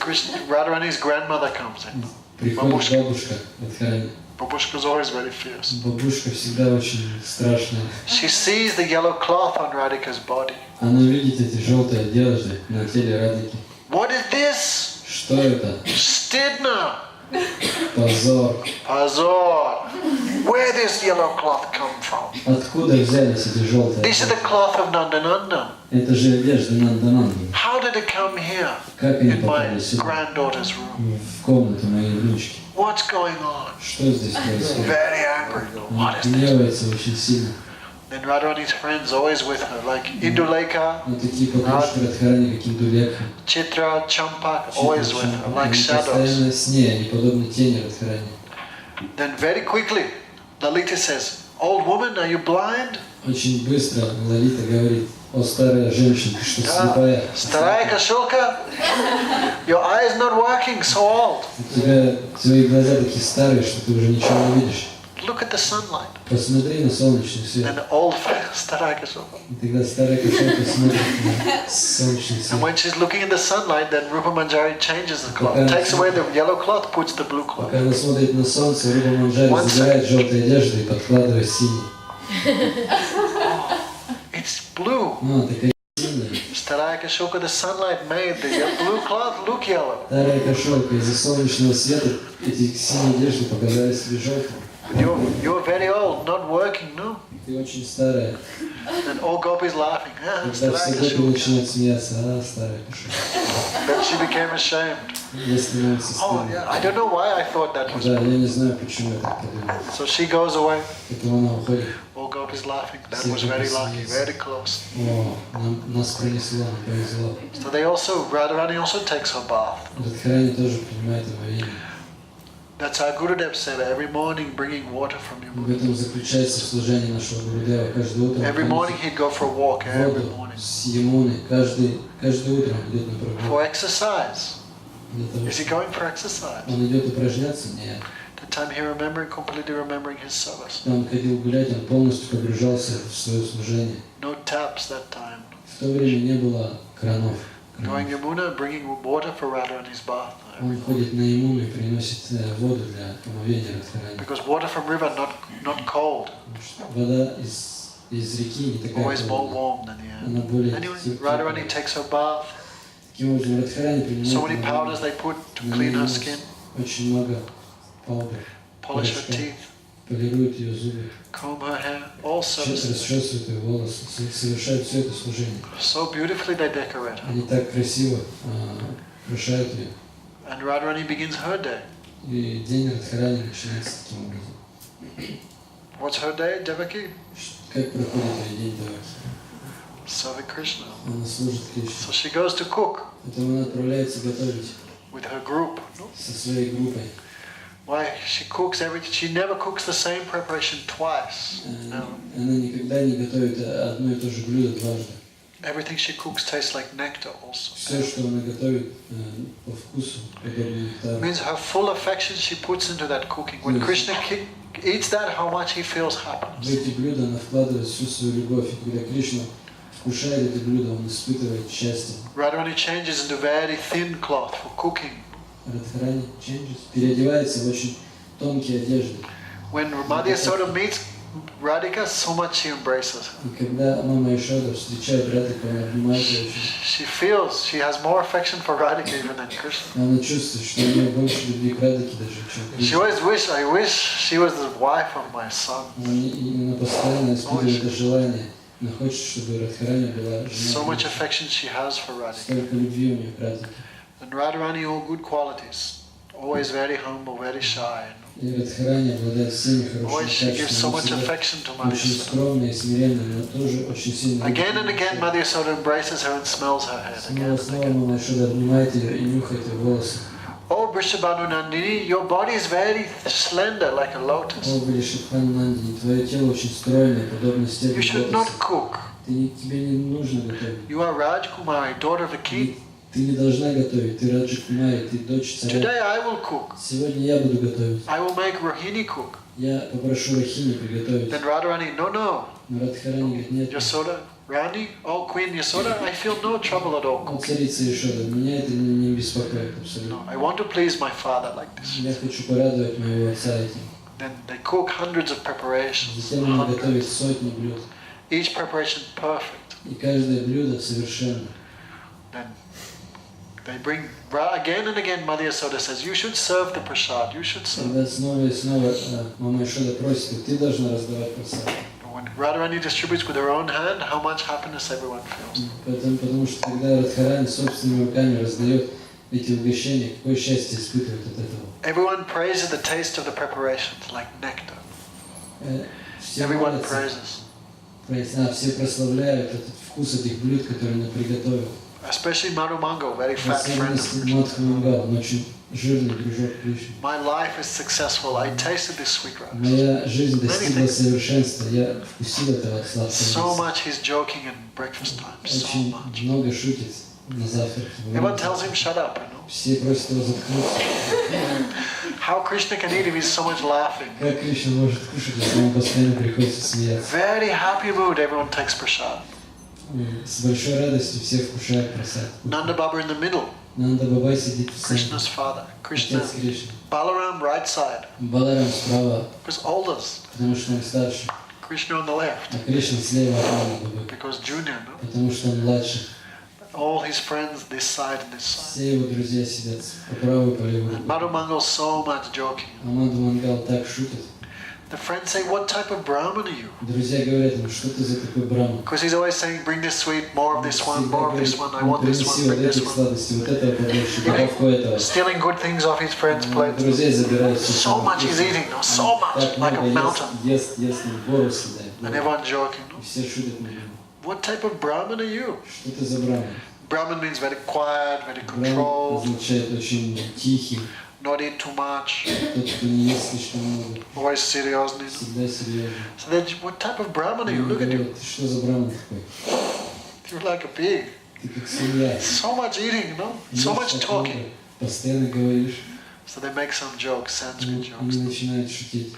Radharani's grandmother comes in. Приходит бабушка Радхарани. Babushka's always very fierce. Бабушка всегда очень страшная. She sees the yellow cloth on Radhika's body. Она видит эти желтые одежды на теле Радхики. What is this? Что это? Stidna. Позор. Pazor. Where does yellow cloth come from? Откуда взялись эти желтые This is the одежды? cloth of Nandananda. Это же одежда Нандананды. How did it come here Как они in my попали сюда? granddaughter's room? В комнату моей внучки. What's going on? Что здесь происходит? Very angry. Она What is this? гневается очень сильно. Then Radharani's friends always with her, like Indulekha, Вот такие подружки Радхарани, как Индулека. Chitra, Champak, always with her, like Они shadows. постоянно с ней, они подобны тени Радхарани. Then very quickly, Lalita says, "Old woman, are you blind?" Очень быстро Лалита говорит: о, старая женщина, ты что, слепая? Старая кошелка, your eye is not working, so old. У тебя твои глаза такие старые, что ты уже ничего не видишь. Look at the sunlight. Посмотри на солнечный свет. And old старая кошелка. И тогда старая кошелка смотрит на солнечный And свет. when she's looking in the sunlight, then Rupa Manjari changes the cloth, takes away the yellow cloth, puts the blue cloth. Пока она смотрит на солнце, Рупа Манджари забирает желтые одежды и подкладывает синий. It's blue. Ну, такая синяя. Старая кошелка, the sunlight made the blue cloth look yellow. Старая кошелка, из-за солнечного света эти синие одежды показали себе желтым. You're very old, not working, no? Ты очень старая. And all gopis laughing. Ah, Когда старая все гопи кошелка. начинают смеяться, старая кошелка. Then she became ashamed. Ей становится Oh, стыдно. yeah. I don't know why I thought that was. Да, я не знаю, почему я так подумал. So she goes away. Поэтому она уходит. All gopis laughing. That was very lucky, very close. О, нас пронесло, нам повезло. So they also, Radharani also takes her bath. Радхарани тоже принимает омовение. That's how Gurudev said every morning bringing water from В Yamuna. этом заключается служение нашего Гурудева. Каждое утро Every morning he'd go for a walk, every воду morning. с Ямуны. Каждое утро он идет на прогулку. For exercise. Для того, Is he going for exercise? он идет упражняться? Нет. That time he remembering, completely remembering his service. Когда он ходил гулять, он полностью погружался в свое служение. No taps that time. В то время не было кранов. Going Yamuna, bringing water for Radharani's bath. Он ходит на Ямуну и приносит воду для омовения Радхарани. Because water from river not cold, Вода из реки не такая always more холодная. warm than the air. Она более Anyway, теплая. Radharani takes her bath. Таким образом, Радхарани принимает So many powders омовение. they put to На clean ней her skin, очень много паудер. polish her Порошка. teeth, Полирует ее зубы, comb her hair, all services. расчесывает ее волосы, совершает все это служение. So beautifully they decorate her. Они так красиво украшают ее. And Radharani begins her day. И день Радхарани начинается таким образом. What's her day, Devaki? Как проходит ее день Деваки? Serving Krishna. Она служит Кришне. So she goes to cook Потом она отправляется готовить with her group. со своей группой. Why? She cooks everything. She never cooks the same preparation twice. No. Она никогда не готовит одно и то же блюдо дважды. Everything she cooks tastes like nectar also. Все, что она готовит по вкусу, подобно нектару. Means her full affection she puts into that cooking. When Krishna eats that, how much he feels В happiness. эти блюда она вкладывает всю свою любовь. И когда Кришна вкушает эти блюда, он испытывает счастье. Radharani changes into very thin cloth for cooking. Радхарани переодевается в очень тонкие одежды. When Madhya Soda meets Radhika, so much she embraces her. И когда мама Ешода встречает Радхику, она обнимает ее очень. She feels she has more affection for Radhika even than Krishna. Она чувствует, что у нее больше любви к Радхике даже, чем к She Кришне. always wish, I wish she was the wife of my son. Она постоянно испытывает это желание. Она хочет, чтобы Радхарани была So much жена. affection she has for Radhika. Столько любви у нее к Радхике. And Radharani, all good qualities. Always very humble, very shy. И Радхарани обладает всеми Always she хорошими gives so much качествами. affection to Madhya Очень Soda. скромная и смиренная, но тоже очень сильно. Again and again, Madhya Soda embraces her and smells her head. Again and Снова again. мама Ешода обнимает ее и нюхает ее волосы. Oh, Vrishabhanu Nandini, your body is very slender like a lotus. О, Вришабхану Нандини, твое тело очень стройное, подобно You стеблю should not лотоса. cook. Тебе не нужно готовить. You are Rajkumari, daughter of the king. Ты не должна готовить, ты Раджа Кумари, ты дочь царя. Today I will cook. Сегодня я буду готовить. I will make Rohini cook. Я попрошу Рахини приготовить. Then Radharani, no, no. Но Радхарани говорит, нет. Yasoda, Rani, oh Queen Yasoda, I feel no trouble at all О, cooking. царица Ешода, меня это не беспокоит абсолютно. No, I want to please my father like this. Я хочу порадовать моего отца этим. Then they cook hundreds of preparations. Затем она готовит Hundreds. сотни блюд. Each preparation perfect. И каждое блюдо совершенно. Then they bring, again and again Madhya Soda says, you should serve the prasad, you should serve. Когда снова и снова мама Ешода просит, ты должна раздавать просад. When Radharani distributes with her own hand, how much happiness everyone feels. Потому что когда Радхарани собственными руками раздает эти угощения, какое счастье испытывает от этого. Everyone praises the taste of the preparations, like nectar. Все Everyone молятся, praises. все прославляют этот вкус этих блюд, которые она приготовила. Especially Madhu Mango, very В fat friend of особенности Krishna. Мадхамангал, он очень жирный дружок Кришны. My life is successful. I tasted this sweet rice. Моя жизнь достигла совершенства, я вкусил этого So сладкого. much he's joking at breakfast time. So Очень much. много шутит на завтрак. Everyone tells him, shut up, you know. Все просят его заткнуться. How Krishna can eat if he's so much laughing. Как Кришна может кушать, если ему постоянно приходится смеяться? Very happy mood, everyone takes prasad. С большой радостью все вкушают просад. Nanda Baba in the middle, Нанда Бабай сидит в центре. Krishna's father. Krishna, Отец Кришны. Balaram right side, Баларам справа, because oldest. потому что он старше. Krishna on the left, А Кришна слева от Нанды Бабы, because junior, no? потому что он младше. All his friends this side and this side. Все его друзья сидят по правую и по левую. And Madhu Mangal's so much joking. А Мадху Мангал так шутит. The friends say, what type of Brahman are you? Друзья говорят ему, что ты за такой браман? Because he's always saying, bring this sweet, more of this one, more of this one, I want this one, Принеси вот bring this этих one. сладостей, вот этого побольше, добавку этого. Stealing good things off his friends' plates. Друзей забирают все. So much he's eating, no? So much, Так like a много mountain. ест, гору съедает. And everyone joking. И все шутят на него. What type of Brahman are you? Что ты за браман? Brahman means very quiet, very Браман controlled, означает очень тихий, not eat too much, тот, кто не ест слишком много, always seriously. всегда серьезный. So then, what type of Brahman are you? Ему Look at you. говорят, ты что за браман такой? You're like a pig. Ты как свинья. So much eating, no? Ешь So much так talking. много, постоянно говоришь. So they make some jokes, Sanskrit Они jokes. начинают шутить.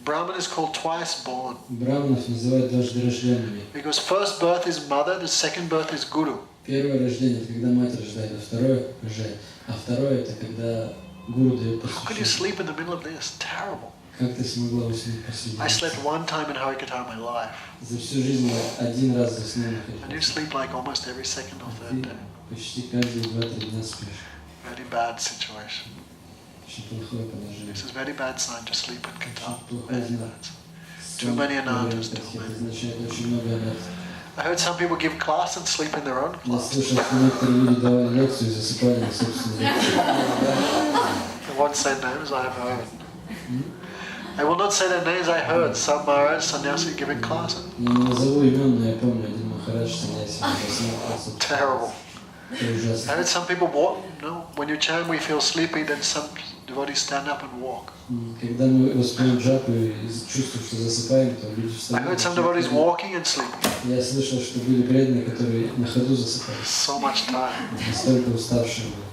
Brahman is called twice born. Браманов называют дважды рожденными. Because first birth is mother, the second birth is guru. Первое рождение – это когда мать рождает, а второе – рожает. А второе – это когда гуру дает How could you посвящение. sleep in the middle of this? Terrible. Как ты смогла уснуть посреди I slept ночи? one time in Harikata in my life. За всю жизнь я один раз заснул на And you 5 sleep like almost every second or third day. Почти каждые 2-3 дня спишь. Very bad situation. Очень плохое положение. This is very bad sign to sleep in Qatar. Очень плохой Very знак. bad. Too many anarthas, too Это many. означает очень много анарт. I heard some people give class and sleep in their own Я class. слышал, что некоторые люди давали лекцию и засыпали на собственной лекции. I won't say names, I have heard. I will not say their names, I heard some Maharaj sannyasi giving classes. Я не назову имен, но я помню один Махарадж саньяси заснул класс. Terrible. Это I ужасно. heard some people walk, when you chant we feel sleepy, then some devotees stand up and walk. Когда мы воспринимаем джапу и чувствуем, что засыпаем, то люди I heard some devotees встают. walking and sleeping. Я слышал, что были преданные, которые на ходу засыпали. So much time. Настолько уставшие были.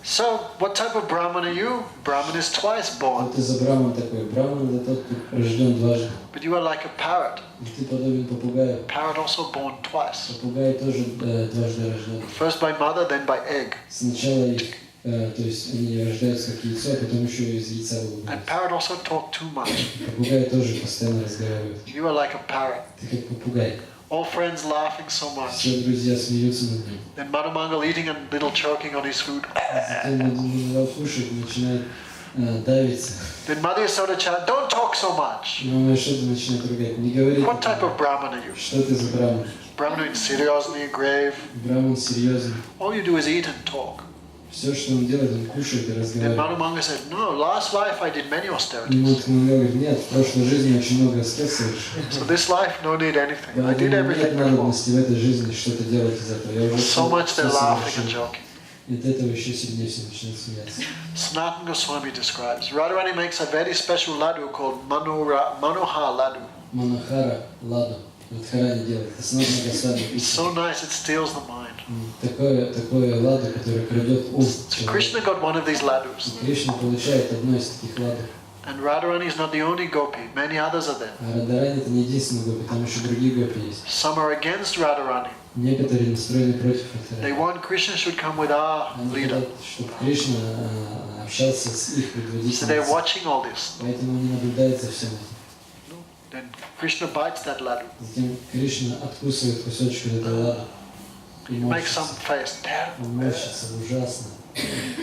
So, what type of Brahman are you? Brahman is twice born. Вот ты за Браман такой. Браман это тот, кто рожден дважды. But you are like a parrot. И ты подобен попугаю. Parrot also born twice. Попугай тоже дважды рожден. First by mother, then by egg. Сначала их, то есть они рождаются как яйцо, а потом еще из яйца And вылупляются. parrot also talk too much. Попугай тоже постоянно разговаривает. You are like a parrot. Ты как попугай. All friends laughing so much. Все друзья смеются над ним. Then Madhumangal eating and little choking on his food. Затем он кушает, начинает давиться. Then Mother Yasoda chant, don't talk so much. И мама что-то начинает ругать. Не говори. What type of Brahman are you? Что ты за Браман? Brahman is seriously grave. Браман серьезный. All you do is eat and talk. Все, что он делает, он кушает и Then разговаривает. Madhumangal said, no, last life I did many И austerities. Махарадж говорит, нет, в прошлой жизни очень много аскет совершил. So this life, no need anything. I Поэтому did нет everything before. надобности в этой жизни что-то делать из этого. Я уже So much всё they're laughing and совершил. joking. И от этого еще сильнее все начинают смеяться. Sanatana Goswami describes, Radharani makes a very special laddu called Manohar laddu. Манахара ладу. Радхарани делает. Это Санатана Госвами It's пишет. so nice, it steals the mind. Такое ладу, которое крадет ум. So Krishna got one of these laddus. И Кришна получает одно из таких ладов. And Radharani is not the only gopi, many others are there. А Радарани это не единственный гопи, там еще другие гопи есть. Some are against Radharani. Некоторые настроены против They Радхарани. want Krishna should come with our Они leader. хотят, чтобы Кришна общался с их So they're предводителем. watching all this. Поэтому они наблюдают за всем этим. Then Krishna bites that laddu. Затем Кришна откусывает кусочек от этого лада. И Makes some морщится. face Он terrible. морщится ужасно.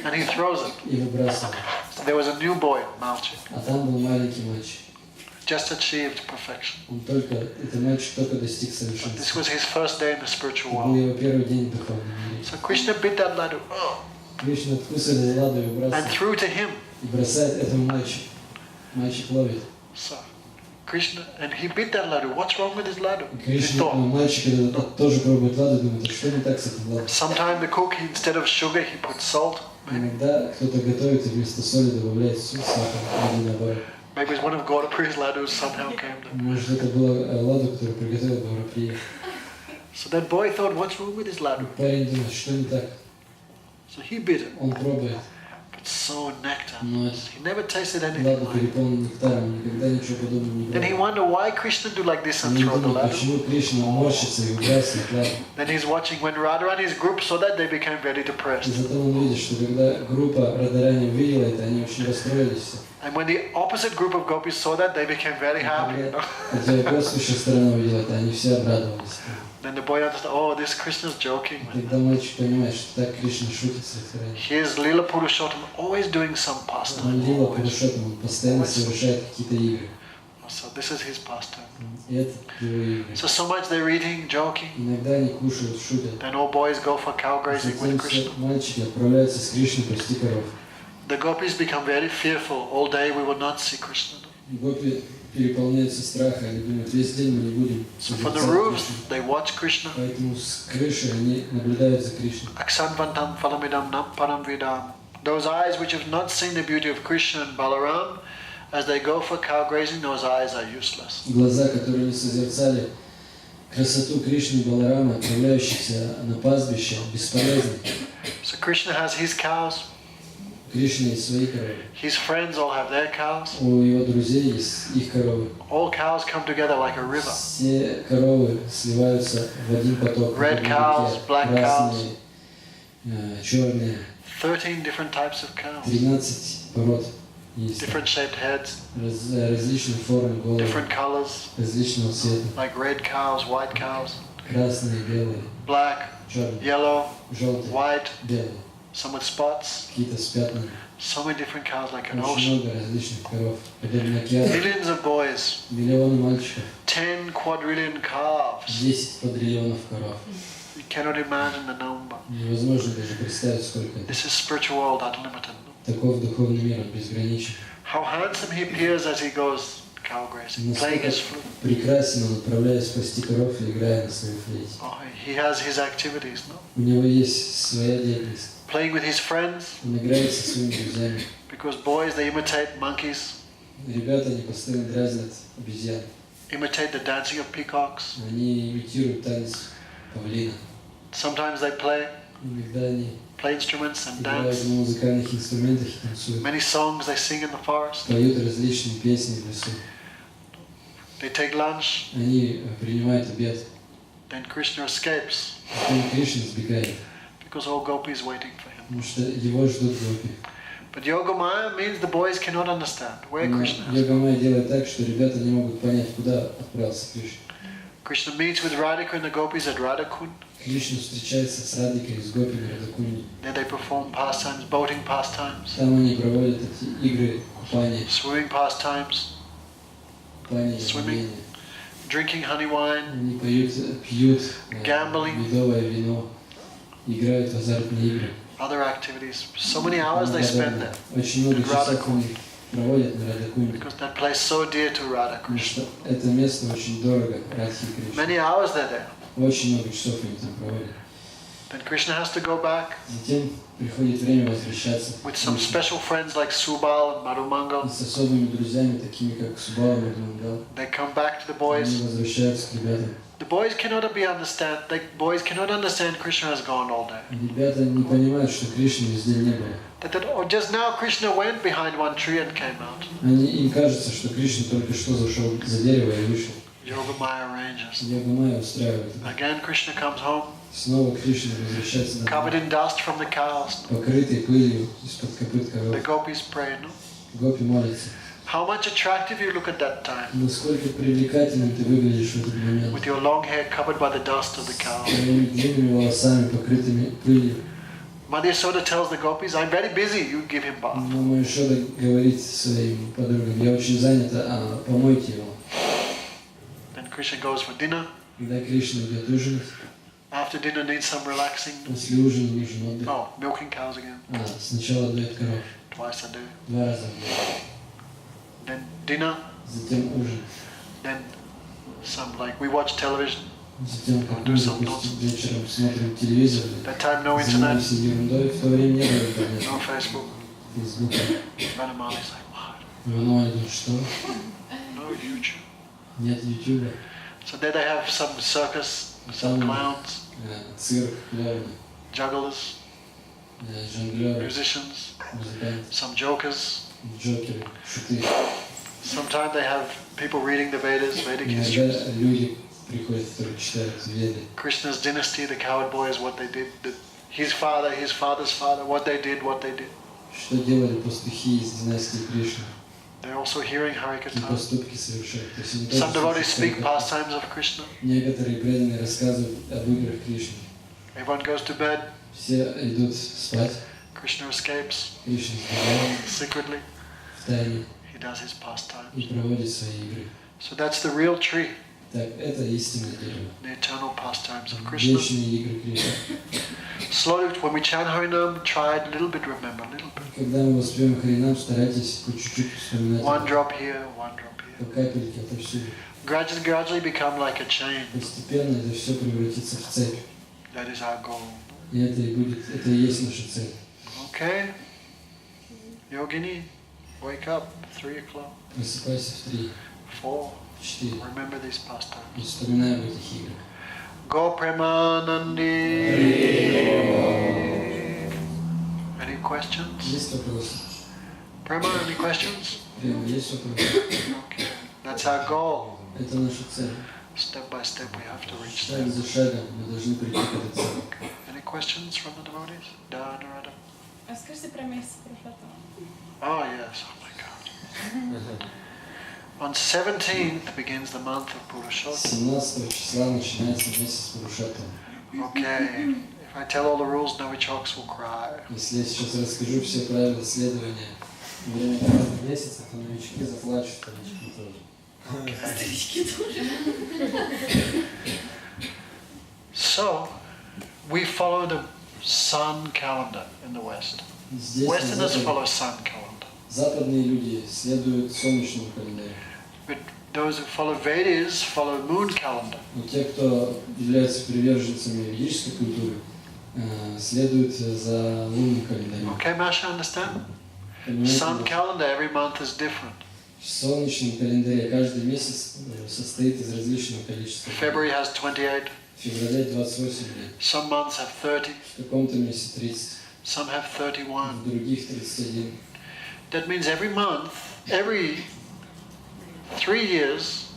And he throws it. И выбрасывает. So there was a new boy, Malchi, А там был маленький мальчик. just achieved perfection. Он только, этот мальчик только достиг This совершенства. was his first day in the spiritual Это был world. его первый день в духовном мире. So Krishna bit that laddu Кришна откусывает ладу и and выбрасывает. threw to him. И бросает этому мальчику. Мальчик ловит. So Krishna, and he bit that laddu. What's wrong with his laddu? И He Кришна, thought. мальчик этот тоже пробует ладу, думает, а что не так с этим ладом? Sometime the cook, instead of sugar, he puts salt. Иногда кто-то готовит и вместо соли добавляет сахар, или наоборот. Maybe it's one of Gaurapriya's laddus somehow came there. Может, это была ладу, которую приготовил Гаураприя. So that boy thought, what's wrong with his laddu? Парень думает, что не так? So he bit it. Он пробует, But so nectar. но He never tasted anything ладу like it. переполнена нектаром, никогда ничего подобного не Then he пробовал. wondered why Krishna do like this and Он throw the думает, laddu. почему Кришна морщится и выбрасывает ладу. Then he's watching when Radharani's group saw that, they became very И depressed. зато он видит, что когда группа Радарани увидела это, они очень расстроились все. And when the opposite group of gopis saw that, they became very happy. You know? Противоположная сторона увидела это, они все обрадовались. Then the boy understood, oh, this Krishna's joking. И тогда мальчик понимает, что так Кришна шутит с Радхарани. Here's Lila Purushottam always doing some pastime. Он Лила Always. Пурушоттам, он постоянно совершает какие-то игры. So this is his pastime. И это его игры. So much they're eating, joking. Иногда они кушают, шутят. Then all boys go for cow grazing Затем with все Krishna. мальчики отправляются с Кришной пасти коров. The gopis become very fearful. All day we will not see Krishna. И гопи переполняются страха, они думают, весь день мы не будем So from the созерцать roofs, Кришну. they watch Krishna. Поэтому с крыши они наблюдают за Кришной. Aksanvantam phalamidam nam param vidam. Those eyes which have not seen the beauty of Krishna and Balaram, as they go for cow grazing, those eyes are useless. Глаза, которые не созерцали красоту Кришны и Баларама, отправляющихся на пастбище, бесполезны. So Krishna has his cows. Кришна есть свои коровы. His friends all have their cows. У его друзей есть их коровы. All cows come together like a river. Все коровы сливаются в один поток. в Red одной cows, реке. black Красные, черные. 13 different types of cows. 13 пород есть. Different shaped heads, Различных форм головы, different colors, различного цвета. like red cows, white cows, Красные, белые, black, черные, yellow, желтые, white, белые. some with spots. Какие-то с пятнами. So many different cows like an Очень ocean. много различных коров. Подобно океану. Millions of boys, Миллионы мальчиков. 10 quadrillion calves. 10 квадриллионов коров. You cannot imagine the number. Невозможно даже представить, сколько это. This is spiritual world unlimited. Таков духовный мир, он безграничен. How handsome he appears as he goes cow grazing, playing Насколько his flute. прекрасен он, отправляясь пасти коров и играя на своей флейте. Oh, he has his activities, no? У него есть своя деятельность. Playing with his friends, Он играет со своими друзьями. because boys, they imitate monkeys, Ребята, они постоянно дразнят обезьян. imitate the dancing of peacocks. Они имитируют танец павлина. Sometimes they play Иногда они play instruments and играют dance. на музыкальных инструментах и танцуют. Many songs they sing in the forest. Поют различные песни в лесу. They take lunch. Они принимают обед. Then Krishna escapes Потом Кришна сбегает, because all gopis waiting for him. потому что его ждут гопи. But Yogamaya means the boys cannot understand where Но Krishna is. Йога-майя делает так, что ребята не могут понять, куда отправился Кришна. Krishna meets with Radhika and the gopis at Radhakund. Кришна встречается с Радикой и с гопами Радакунди. There they perform pastimes, boating pastimes, Там они проводят эти игры купания, swimming pastimes, купания, Swimming. омовения. drinking honey wine, Они пьют Gambling. медовое вино, играют в азартные игры. other activities. So many hours they spend there Очень много in часов Radhakund они проводят на Радакунде, because that place is so dear to Radha потому Krishna. что это место очень дорого Радхи и Кришне. Many hours they're there. Очень много часов они там проводят. Then Krishna has to go back Затем приходит время возвращаться with some special friends like Subal and Madhumangal. с особыми друзьями, такими как Субал и Мадхумангал. They come back to the Они boys. возвращаются к ребятам. The boys cannot understand Krishna has gone all day. Ребята не понимают, что Кришны весь день не было. That just now Krishna went behind one tree and came out. Им кажется, что Кришна только что зашел за дерево и вышел. Yogamaya arranges. Йога-майя устраивает. Again Krishna comes home, Снова Кришна возвращается covered домой, in dust from the cows. покрытый пылью из-под копыт The коров. gopis pray. No? Гопи молятся. How much attractive you look at that time, Насколько привлекательным ты выглядишь в этот момент. with your long hair covered by the dust of the cow. Своими длинными волосами, покрытыми пылью. Mother Yasoda tells the gopis, I'm very busy, you give him bath. Мама Ишода говорит своим подругам, я очень занята, помойте его. Then Krishna goes for dinner. Когда Кришна идет ужинать, After dinner needs some relaxing. после ужина нужен отдых. Oh, milking cows again, Сначала доит коров, twice a day. 2 раза в день. Then dinner, Затем ужин. then some, like we watch television. Затем, как мы, допустим, вечером смотрим телевизор, That time no internet, занимаемся ерундой, в то время не было интернета, no Facebook. Фейсбука. Vanamali's like, what? Ивановна думает, что? No YouTube. Нет Ютуба. So there they have some circus, some clowns, Цирк, клоуны, jugglers, жонглеры, musicians, музыканты, some jokers. джокеры, шуты. Sometimes they have people reading the Vedas, Vedic history. Иногда люди приходят, которые читают Веды. Krishna's dynasty, the coward boys, what they did, his father's father, what they did. Что делали пастухи из династии Кришны? They're also hearing И Harikatha. поступки совершают. То есть они Some тоже devotees слушают speak Харикатху. pastimes of Krishna. Некоторые преданные рассказывают об играх Кришны. Everyone goes to bed. Все идут спать. Krishna escapes Кришна сбегает secretly. в тайне He does his pastimes. и проводит свои игры. So that's the real tree, Так, это истинное дерево. the eternal pastimes of Krishna. Вечные игры Кришны. Slowly, when we chant Harinam, try it a little bit, remember, a little bit. Когда мы воспеваем Харинам, старайтесь по чуть-чуть вспоминать. One drop here, one drop По here. капельке отовсюду. Gradually become like a chain. Постепенно это все превратится в цепь. That is our goal. И это и есть наша цель. Okay? Yogini, wake up, 3 o'clock, Просыпайся в 3, 4. в 4. Remember these pastimes. И вспоминаем этих играх. Go Premanandi. Any questions? Есть вопросы? Prema, any questions? Прямо есть вопросы? Okay. That's our goal. Это наша цель. Step by step we have to reach Шаг there. за шагом мы должны прийти к этой цели. Any questions from the devotees? Da, Narada? Расскажите про месяц Пурушоттама. Oh yes, oh my God. On 17th begins the month of Purushottam. 17 числа начинается месяц Пурушоттама. Okay. If I tell all the rules, novichokes will cry. Если я сейчас расскажу все правила следования время этого месяца, то новички заплачут, новички тоже. Старички тоже. So, we follow the sun calendar in the West. Здесь на Westerners Западе follow sun calendar. западные люди следуют солнечному календарю. But those who follow Vedas follow moon calendar. Но те, кто являются приверженцами ведической культуры, следуют за лунным календарем. Okay, Masha, understand? Понимаете, Sun calendar every month is different. в солнечном календаре каждый месяц состоит из различного количества. February has 28, В феврале 28 дней. Some months have 30. В каком-то месяце 30. Some have 31. В других 31. That means every month, every 3 years,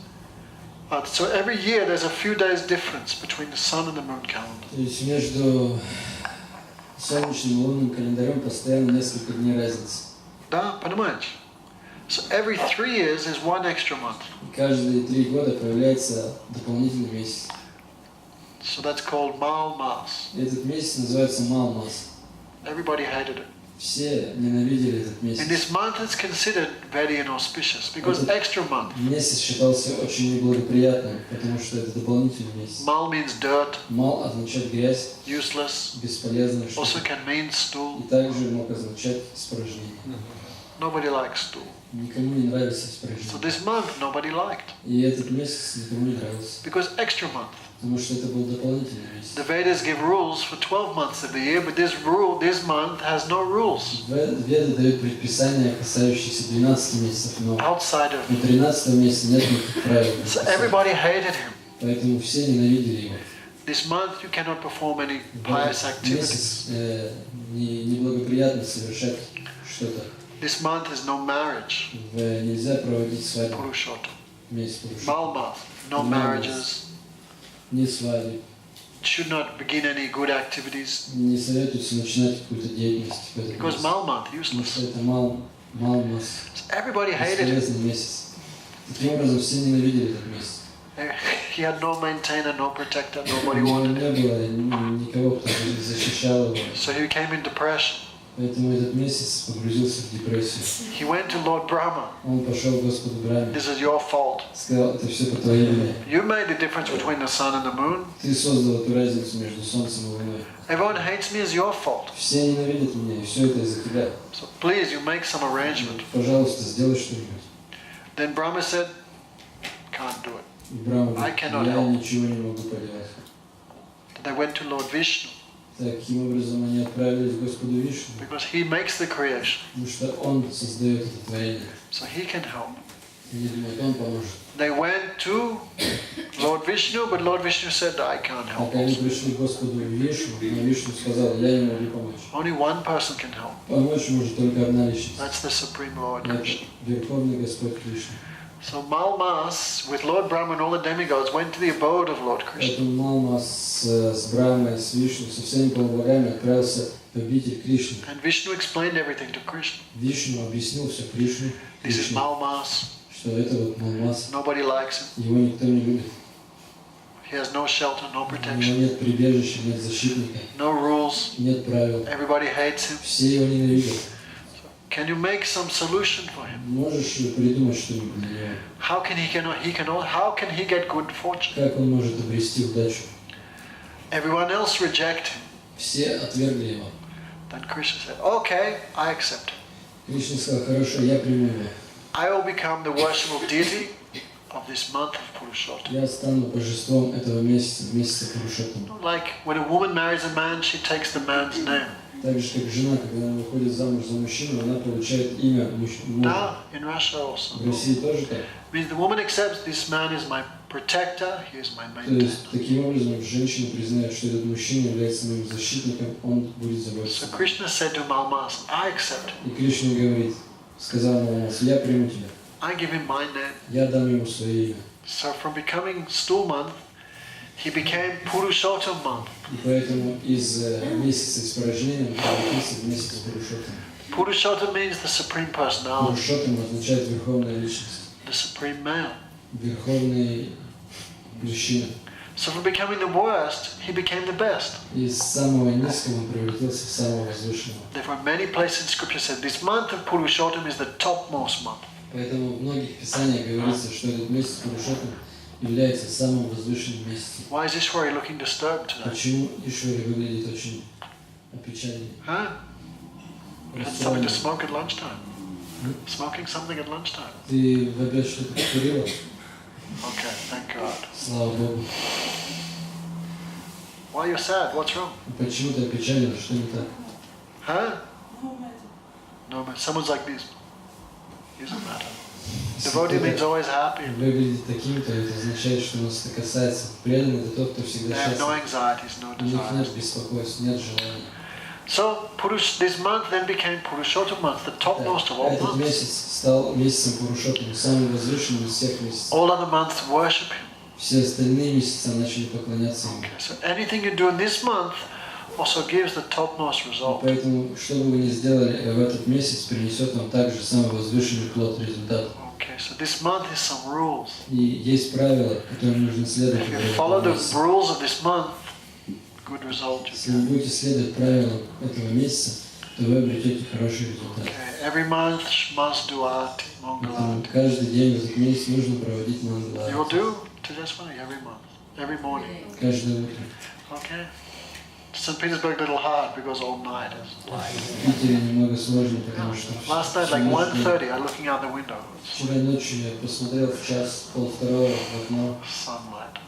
so every year there's a few days difference between the sun and the moon calendar. То есть между солнечным и лунным календарем постоянно несколько дней разницы. Да, понимаете? So every 3 years is one extra month. И каждые 3 года появляется дополнительный месяц. So that's called Malmas. Этот месяц называется Малмас. Everybody hated it. Все ненавидели этот And месяц. this month is considered very inauspicious because extra month. Месяц считался очень неблагоприятным, потому что это дополнительный месяц. Mal means dirt, Мал означает грязь, useless. бесполезная Also штука. can mean stool. И также мог означать испражнение. Nobody likes stool. Никому не нравится So испражнение. this month nobody liked И этот месяц никому не нравился, because extra month. потому что это был дополнительный месяц. The Vedas give rules for 12 months of the year, but this month has no rules Веды дают предписания, касающиеся 12 месяцев, но outside of. на 13 месяце нет никаких правил. So everybody hated him. Поэтому все ненавидели его. This month you cannot perform any pious activities. Месяц неблагоприятно совершать что-то. This month is no marriage. Нельзя проводить свадьбу. Purushottam. Месяц Пурушоттама. Malmath. No marriages. Не свадьбы. Should not begin any good activities Не советуется начинать какую-то деятельность в этот because месяц. Malmath Потому useless. что это Малмас. So everybody hated him. Бесполезный месяц. Таким образом, все ненавидели этот месяц. He had no maintainer, no protector. Nobody У него wanted не him. было никого, кто защищал его. So he became in depression. Поэтому этот месяц погрузился в депрессию. He went to Lord Brahma. Он пошел к Господу Брахме. This is your fault. Сказал, это все по твоей вине. You made the difference between the sun and the moon. Ты создал эту разницу между солнцем и луной. Everyone hates me, it's your fault. Все ненавидят меня, и все это из-за тебя. So please, you make some arrangement. Пожалуйста, сделай что-нибудь. Then Brahma said, can't do it. И Брахма I говорит, cannot я help. ничего не могу поделать. They went to Lord Vishnu Таким образом, они отправились к Господу Вишну, because he makes the creation. потому что Он создает это творение. So he can help. И они думают, Он поможет. They went to Lord Vishnu, but Lord Vishnu said, I can't help. Так они пришли к Господу Вишну, но Вишну сказал, я не могу помочь. Only one person can help. Помочь может только одна личность. That's the Supreme Lord Это Krishna. Верховный Господь Кришна. So Malmas, with Lord Brahma and all the demigods, went to the abode of Lord Krishna. Поэтому Малмас с Брамой, с Вишну, со всеми полубогами отправился в обитель Кришны. And Vishnu explained everything to Krishna. Вишну объяснил все Кришне, This is Malmas. что это вот Малмас, Nobody likes him. его никто не любит. He has no shelter, no У него protection, нет прибежища, нет защитника, no rules. нет правил. Everybody hates him. Все его ненавидят. Can you make some solution for him? Можешь придумать что-нибудь для него? How can he get good fortune? Как он может обрести удачу? Everyone else reject him. Все отвергли его. Then Krishna said, okay, I accept him. Кришна сказал, хорошо, я приму его. I will become the worshipful deity of this month of Purushottam. Я стану божеством этого месяца, месяца Пурушоттама. Like when a woman marries a man, she takes the man's name. Так же, как жена, когда она выходит замуж за мужчину, она получает имя мужа. Now, in Russia also. В России тоже так. Means the woman accepts this man is my protector, he is my То есть, maintainer. таким образом, женщина признает, что этот мужчина является моим защитником, он будет So заботиться. Krishna said to Malmas, I accept him. И Кришна говорит, сказал Малмас, я приму тебя, I give him my name. я дам ему свое имя. So from becoming stool month, he became Purushottam month. И поэтому из месяца испражнения он превратился в месяц Пурушоттама. Purushottam means the supreme personality, Пурушоттам означает верховная личность, the supreme male. верховный мужчина. So from becoming the worst, he became the best. Из самого низкого он превратился в самого возвышенного. Therefore, many places in scripture said this month of Purushottam is the topmost month. Поэтому в многих писаниях говорится, что этот месяц Пурушоттам является самым возвышенным месяцем. Why is Ishwari looking disturbed today? Почему Ишвари выглядит очень опечаленным? Huh? Had something to smoke at lunchtime. Smoking something at lunchtime. Ты в обед что-то покурила? Okay, thank God. Слава Богу. Why are you sad? What's wrong? Почему ты опечалена? Что не так? Huh? No, man. Someone's like this. Doesn't matter. Devotee means always happy. Выглядит таким-то, это означает, что нас это касается. Преданный это тот, кто They всегда have no счастлив. anxieties, no У них нет desires. беспокойств, нет желаний. So this month then became Purushottam month, the topmost of all Этот months. месяц стал месяцем Пурушоттама, самым возвышенным из всех месяцев. All other months worship him. Все остальные месяца начали поклоняться ему. Okay, so anything you do in this month also gives the topmost result. Поэтому, что бы вы ни сделали в этот месяц, принесет вам также самый возвышенный плод результат. Okay, so this month is some rules. И есть правила, которым нужно следовать. If you follow the rules of this month, good result you Если вы get. будете следовать правилам этого месяца, то вы обретете хороший результат. Okay, every month must do arti, Поэтому mangalati. каждый день в этот месяц нужно проводить You will мангала. do Tejaswani every month, every morning. Каждое утро. Okay. St. Petersburg a little hard because all night is light. В Питере немного сложно, потому что Last night, like 1:30, I'm looking out the window. вчера ночью я посмотрел в час, полвторого в окно, Sunlight.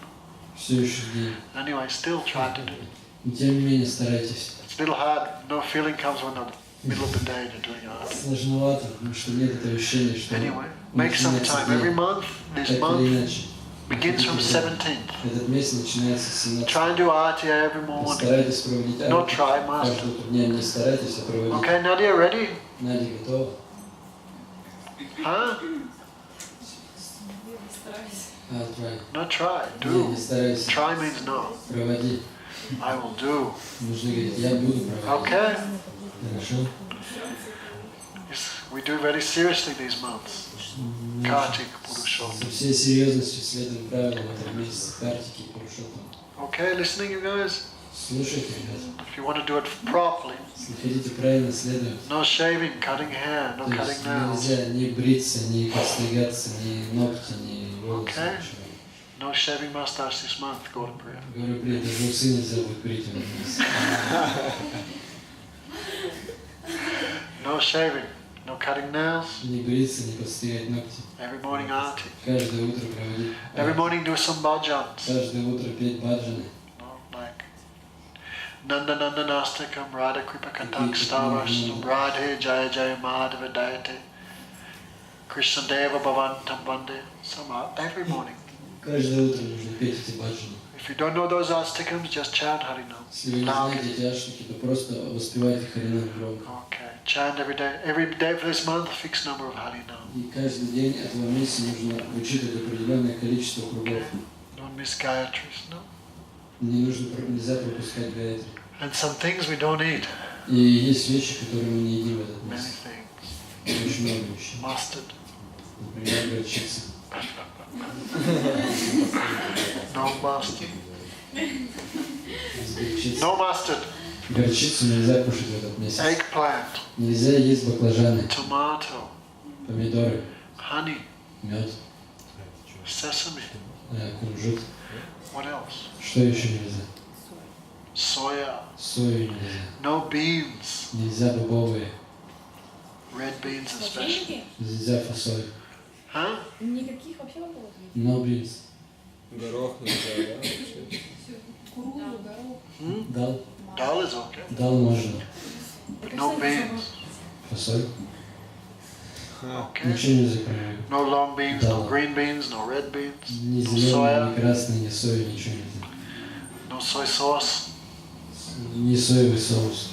все еще день. Anyway, still try to do it. Но тем не менее старайтесь. It's a little hard. No feeling comes when the middle of the day you're doing art. Сложновато, потому что нет этого ощущения, что Anyway, make some time. Every month, this так или month иначе. begins from 17th. Этот месяц начинается с 17. Try and do arti every morning. Старайтесь проводить Not арти. try, must. Каждое утро. Не старайтесь, а проводить. Okay, Nadia, ready? Надя готова? Huh? Try. Not try. Не Do. старайся. Try means no. Проводи. I will do. Нужно говорить, я буду проводить. Okay? Хорошо? Yes, we do very seriously these months. Kartik Purushottam. Со всей серьезностью следуем правилам этого месяца Картики и Пурушоттама. Okay, listening, you guys? Слушайте, ребята. If you want to do it properly, Если хотите правильно следовать, no shaving, cutting hair, no то cutting есть nails, нельзя ни бриться, ни подстригаться, ни ногти, ни волосы, Okay. ничего. no shaving mustache this month, go to prayer. Говорю, блин, даже усы нельзя будет брить в этом месяце. No shaving, no cutting nails, Не бриться, не подстригать ногти. every morning arti. Каждое утро проводить. Every morning do some bhajans. Каждое утро петь баджаны. No, like Nanda Nanda Nastakam Radha Kripa Katak Stavastam Radhe Jaya Jaya Madhava Dayate Krishna Deva Bhavantam Vande. Some every morning. Каждое утро нужно петь эти баджаны. If you don't know those astakams, just chant Harinam. Если вы не знаете эти аштаки, то просто воспевайте Харинам громко. Okay, chant every day. Every day for this month, fixed number of Harinam. И каждый день этого месяца нужно учитывать определенное количество кругов. Don't miss Gayatris, no? Нельзя пропускать гаятри. And some things we don't eat. И есть вещи, которые мы не едим в этот Many месяц. things. Очень много вещей. Mustard. Например, горчица. No mustard. Без горчицы. No mustard. Горчицу нельзя кушать в этот месяц. Eggplant. Нельзя есть баклажаны, Tomato. помидоры, Honey. мед, Sesame. кунжут. What else? Что еще нельзя? Soya. Сою нельзя. No beans. Нельзя бобовые. Red beans especially. Деньги? Нельзя фасоль. Huh? Никаких вообще вопросов. No beans. Горох нельзя, да? вообще? Кукурузу, горох. Hmm? Дал. Dal is okay. Дал можно. But no beans. Фасоль. Okay. Ничего нельзя кроме. No long beans, no Dal. green beans, no red beans, Ни no зеленый, soya, ни красный, ни сою, ничего нельзя. no soy sauce. Ни соевый соус.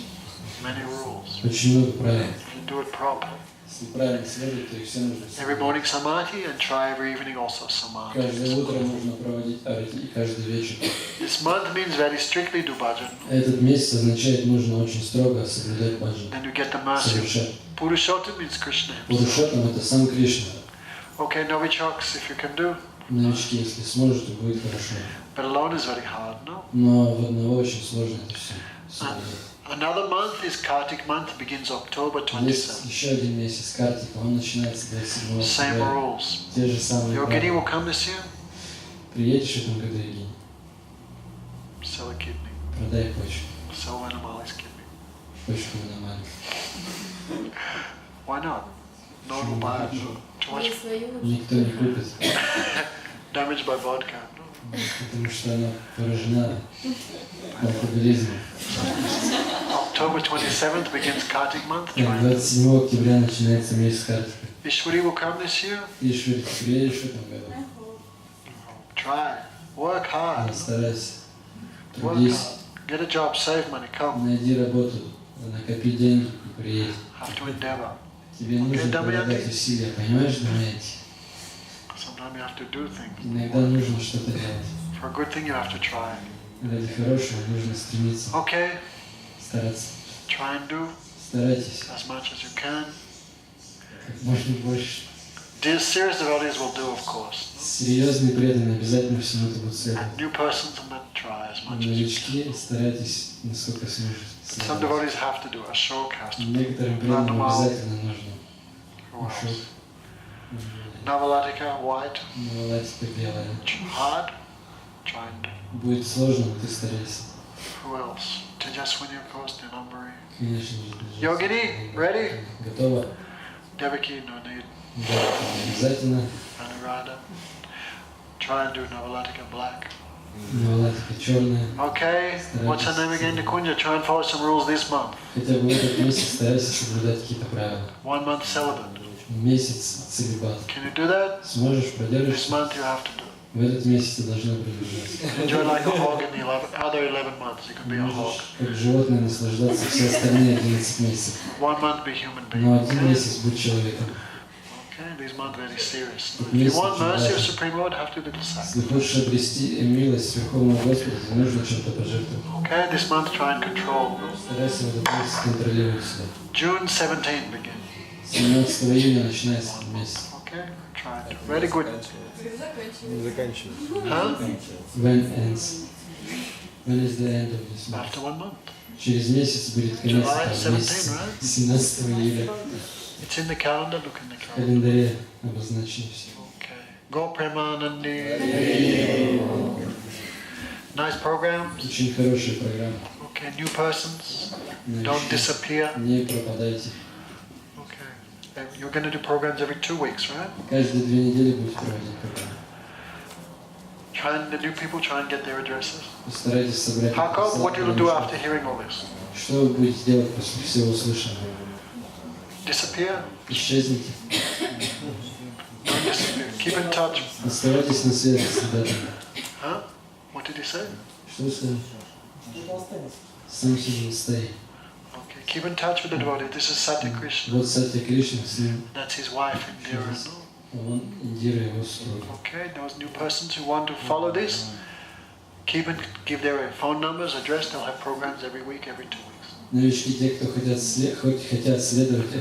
Many rules. Очень много правил. If you do it properly. Если правильно следовать, то их все нужно Every следовать. morning samadhi and try every evening also Каждое samadhi. утро нужно проводить арати и каждый вечер. This month means very strictly do bhajan. Этот месяц означает, нужно очень строго соблюдать баджан. Then you get the mercy. Совершать. Purushottam means Krishna himself. Пурушоттам это сам Кришна. Okay, novichaks, if you can do. Новички, если сможет, то будет хорошо. But alone is very hard, no? Но в одного очень сложно это все соблюдать. Another month is Kartik month, begins October Есть 27. еще один месяц Картика, он начинается 27 Same октября. rules. Те же самые Yogini правила. will come this year, Приедешь в этом году, Евгений, sell a kidney, продай почку. sell Vanamali's kidney. Почку нормально. Why not? No one will buy it. Too much Есть свои лучшие. Никто не купит, damage by vodka. потому что она поражена алкоголизмом. October 27th begins Kartik month. Так, Try. 27 октября начинается месяц Картика. Ishwari will come this year. Ишвари, ты приедешь в этом году? Try. Work hard. Старайся. Work Трудись. hard. Get a job, save money, come. Найди работу, накопи деньги и приедь. Have to endeavor. Тебе нужно прилагать усилия, понимаешь, Дамаяти? Sometimes you have to do things. Иногда нужно что-то делать. For a good thing, you have to try. Ради хорошего нужно стремиться, Okay, стараться. try and do Старайтесь as much as you can. как можно больше. Dear serious devotees will do, of course. Серьезные преданные обязательно всему этому следуют. And new persons and then try as much as you can. Новички, старайтесь, насколько сможете. Some devotees have to do. Ashok has to do. Некоторым преданным обязательно нужно. Who else? Ашок, Navalatika, white, Малатика белая. hard, try and do. Будет сложно, но ты старайся. Who else? Tejaswini, of course, Dinambari. Конечно же. Yogini, ready? Готово? Devaki, no need. Да, обязательно. Anuradha. Try and do Navalatika black. Малатика черная. Okay, what's her name again? Nikunja, try and follow some rules this month. Хотя бы в этот месяц старайся соблюдать какие-то правила. 1 month celibate. Месяц целибат. Can you do that? Сможешь, This продержишься? month you have to do. В этот месяц ты должна продержаться. Enjoy like a hog in the other 11 months. You can be a hog. Можешь как животное наслаждаться все остальные 11 месяцев. 1 month be human being. Но один Okay? месяц будь человеком. Okay, this month very serious. If you want mercy of Supreme Lord, have to do the same. Если хочешь обрести милость Верховного Господа, тебе нужно чем-то пожертвовать. Okay, this month try and control. Старайся в этот месяц контролировать себя. June 17 begin. 17 июня начинается этот месяц. Okay, try and do. Very good. Не заканчивай. Huh? When ends? When is the end of this month? After 1 month. Через месяц будет конец July этого 17, месяца. right? 17 июля. It's in the calendar. Look in the В calendar. календаре обозначено все. Okay. Go Premanandi. Nice program. Очень хорошая программа. Okay, new persons. Don't Новички, disappear. не пропадайте. Okay. And you're going to do programs every 2 weeks, right? Каждые 2 недели будете проводить программу. Try and the new people try and get their addresses. Постарайтесь собрать. Jacob, what you'll do after hearing all this? Что вы будете делать после всего услышанного? Disappear? Исчезните. Don't disappear. Keep in touch. Оставайтесь на связи с ребятами. Huh? What did he say? Что вы сказали? Something will stay. Okay. Keep in touch with the devotee. This is Satya Krishna. Вот Сатья Кришна с ним. That's his wife, Indira. Он Индира, его супруга. Okay, those new persons who want to follow this, keep and give their phone numbers, address. They'll have programs every week, every 2 weeks. Новички, те, кто хотят следовать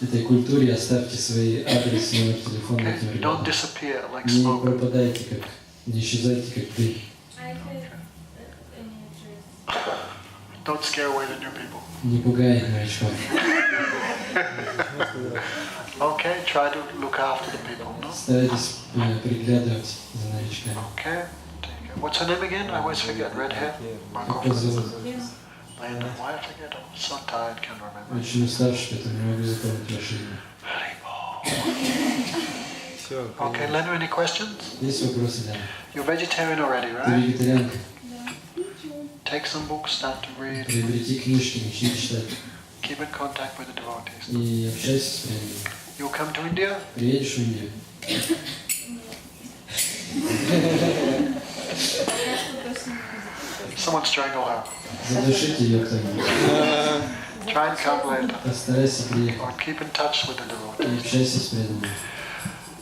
этой культуре, оставьте свои адресы, номер телефона Okay? этим Don't ребятам. disappear like Не smoke. пропадайте, не исчезайте, как дым. Don't scare away the new people. Не пугай новичков. Okay, try to look after the people, no? Старайтесь приглядывать за новичками. Okay. Take care. What's her name again? I always forget. Red hair? Как вас зовут? Linda. Why I forget? I'm so tired, can't remember. Очень уставший, поэтому не могу запомнить ваше имя. Все. Okay, Lenu, any questions? Есть вопросы, Лена? You're vegetarian already, Ты right? вегетарианка. Take some books, start to read. Приобрети книжки, начни читать. Keep in contact with the devotees. И общайся с преданными. You'll come to India? Приедешь в Индию. Someone strangle her. Задушите ее кто-нибудь. Try and come later. Постарайся приехать. Or keep in touch with the И devotees. общайся с преданными.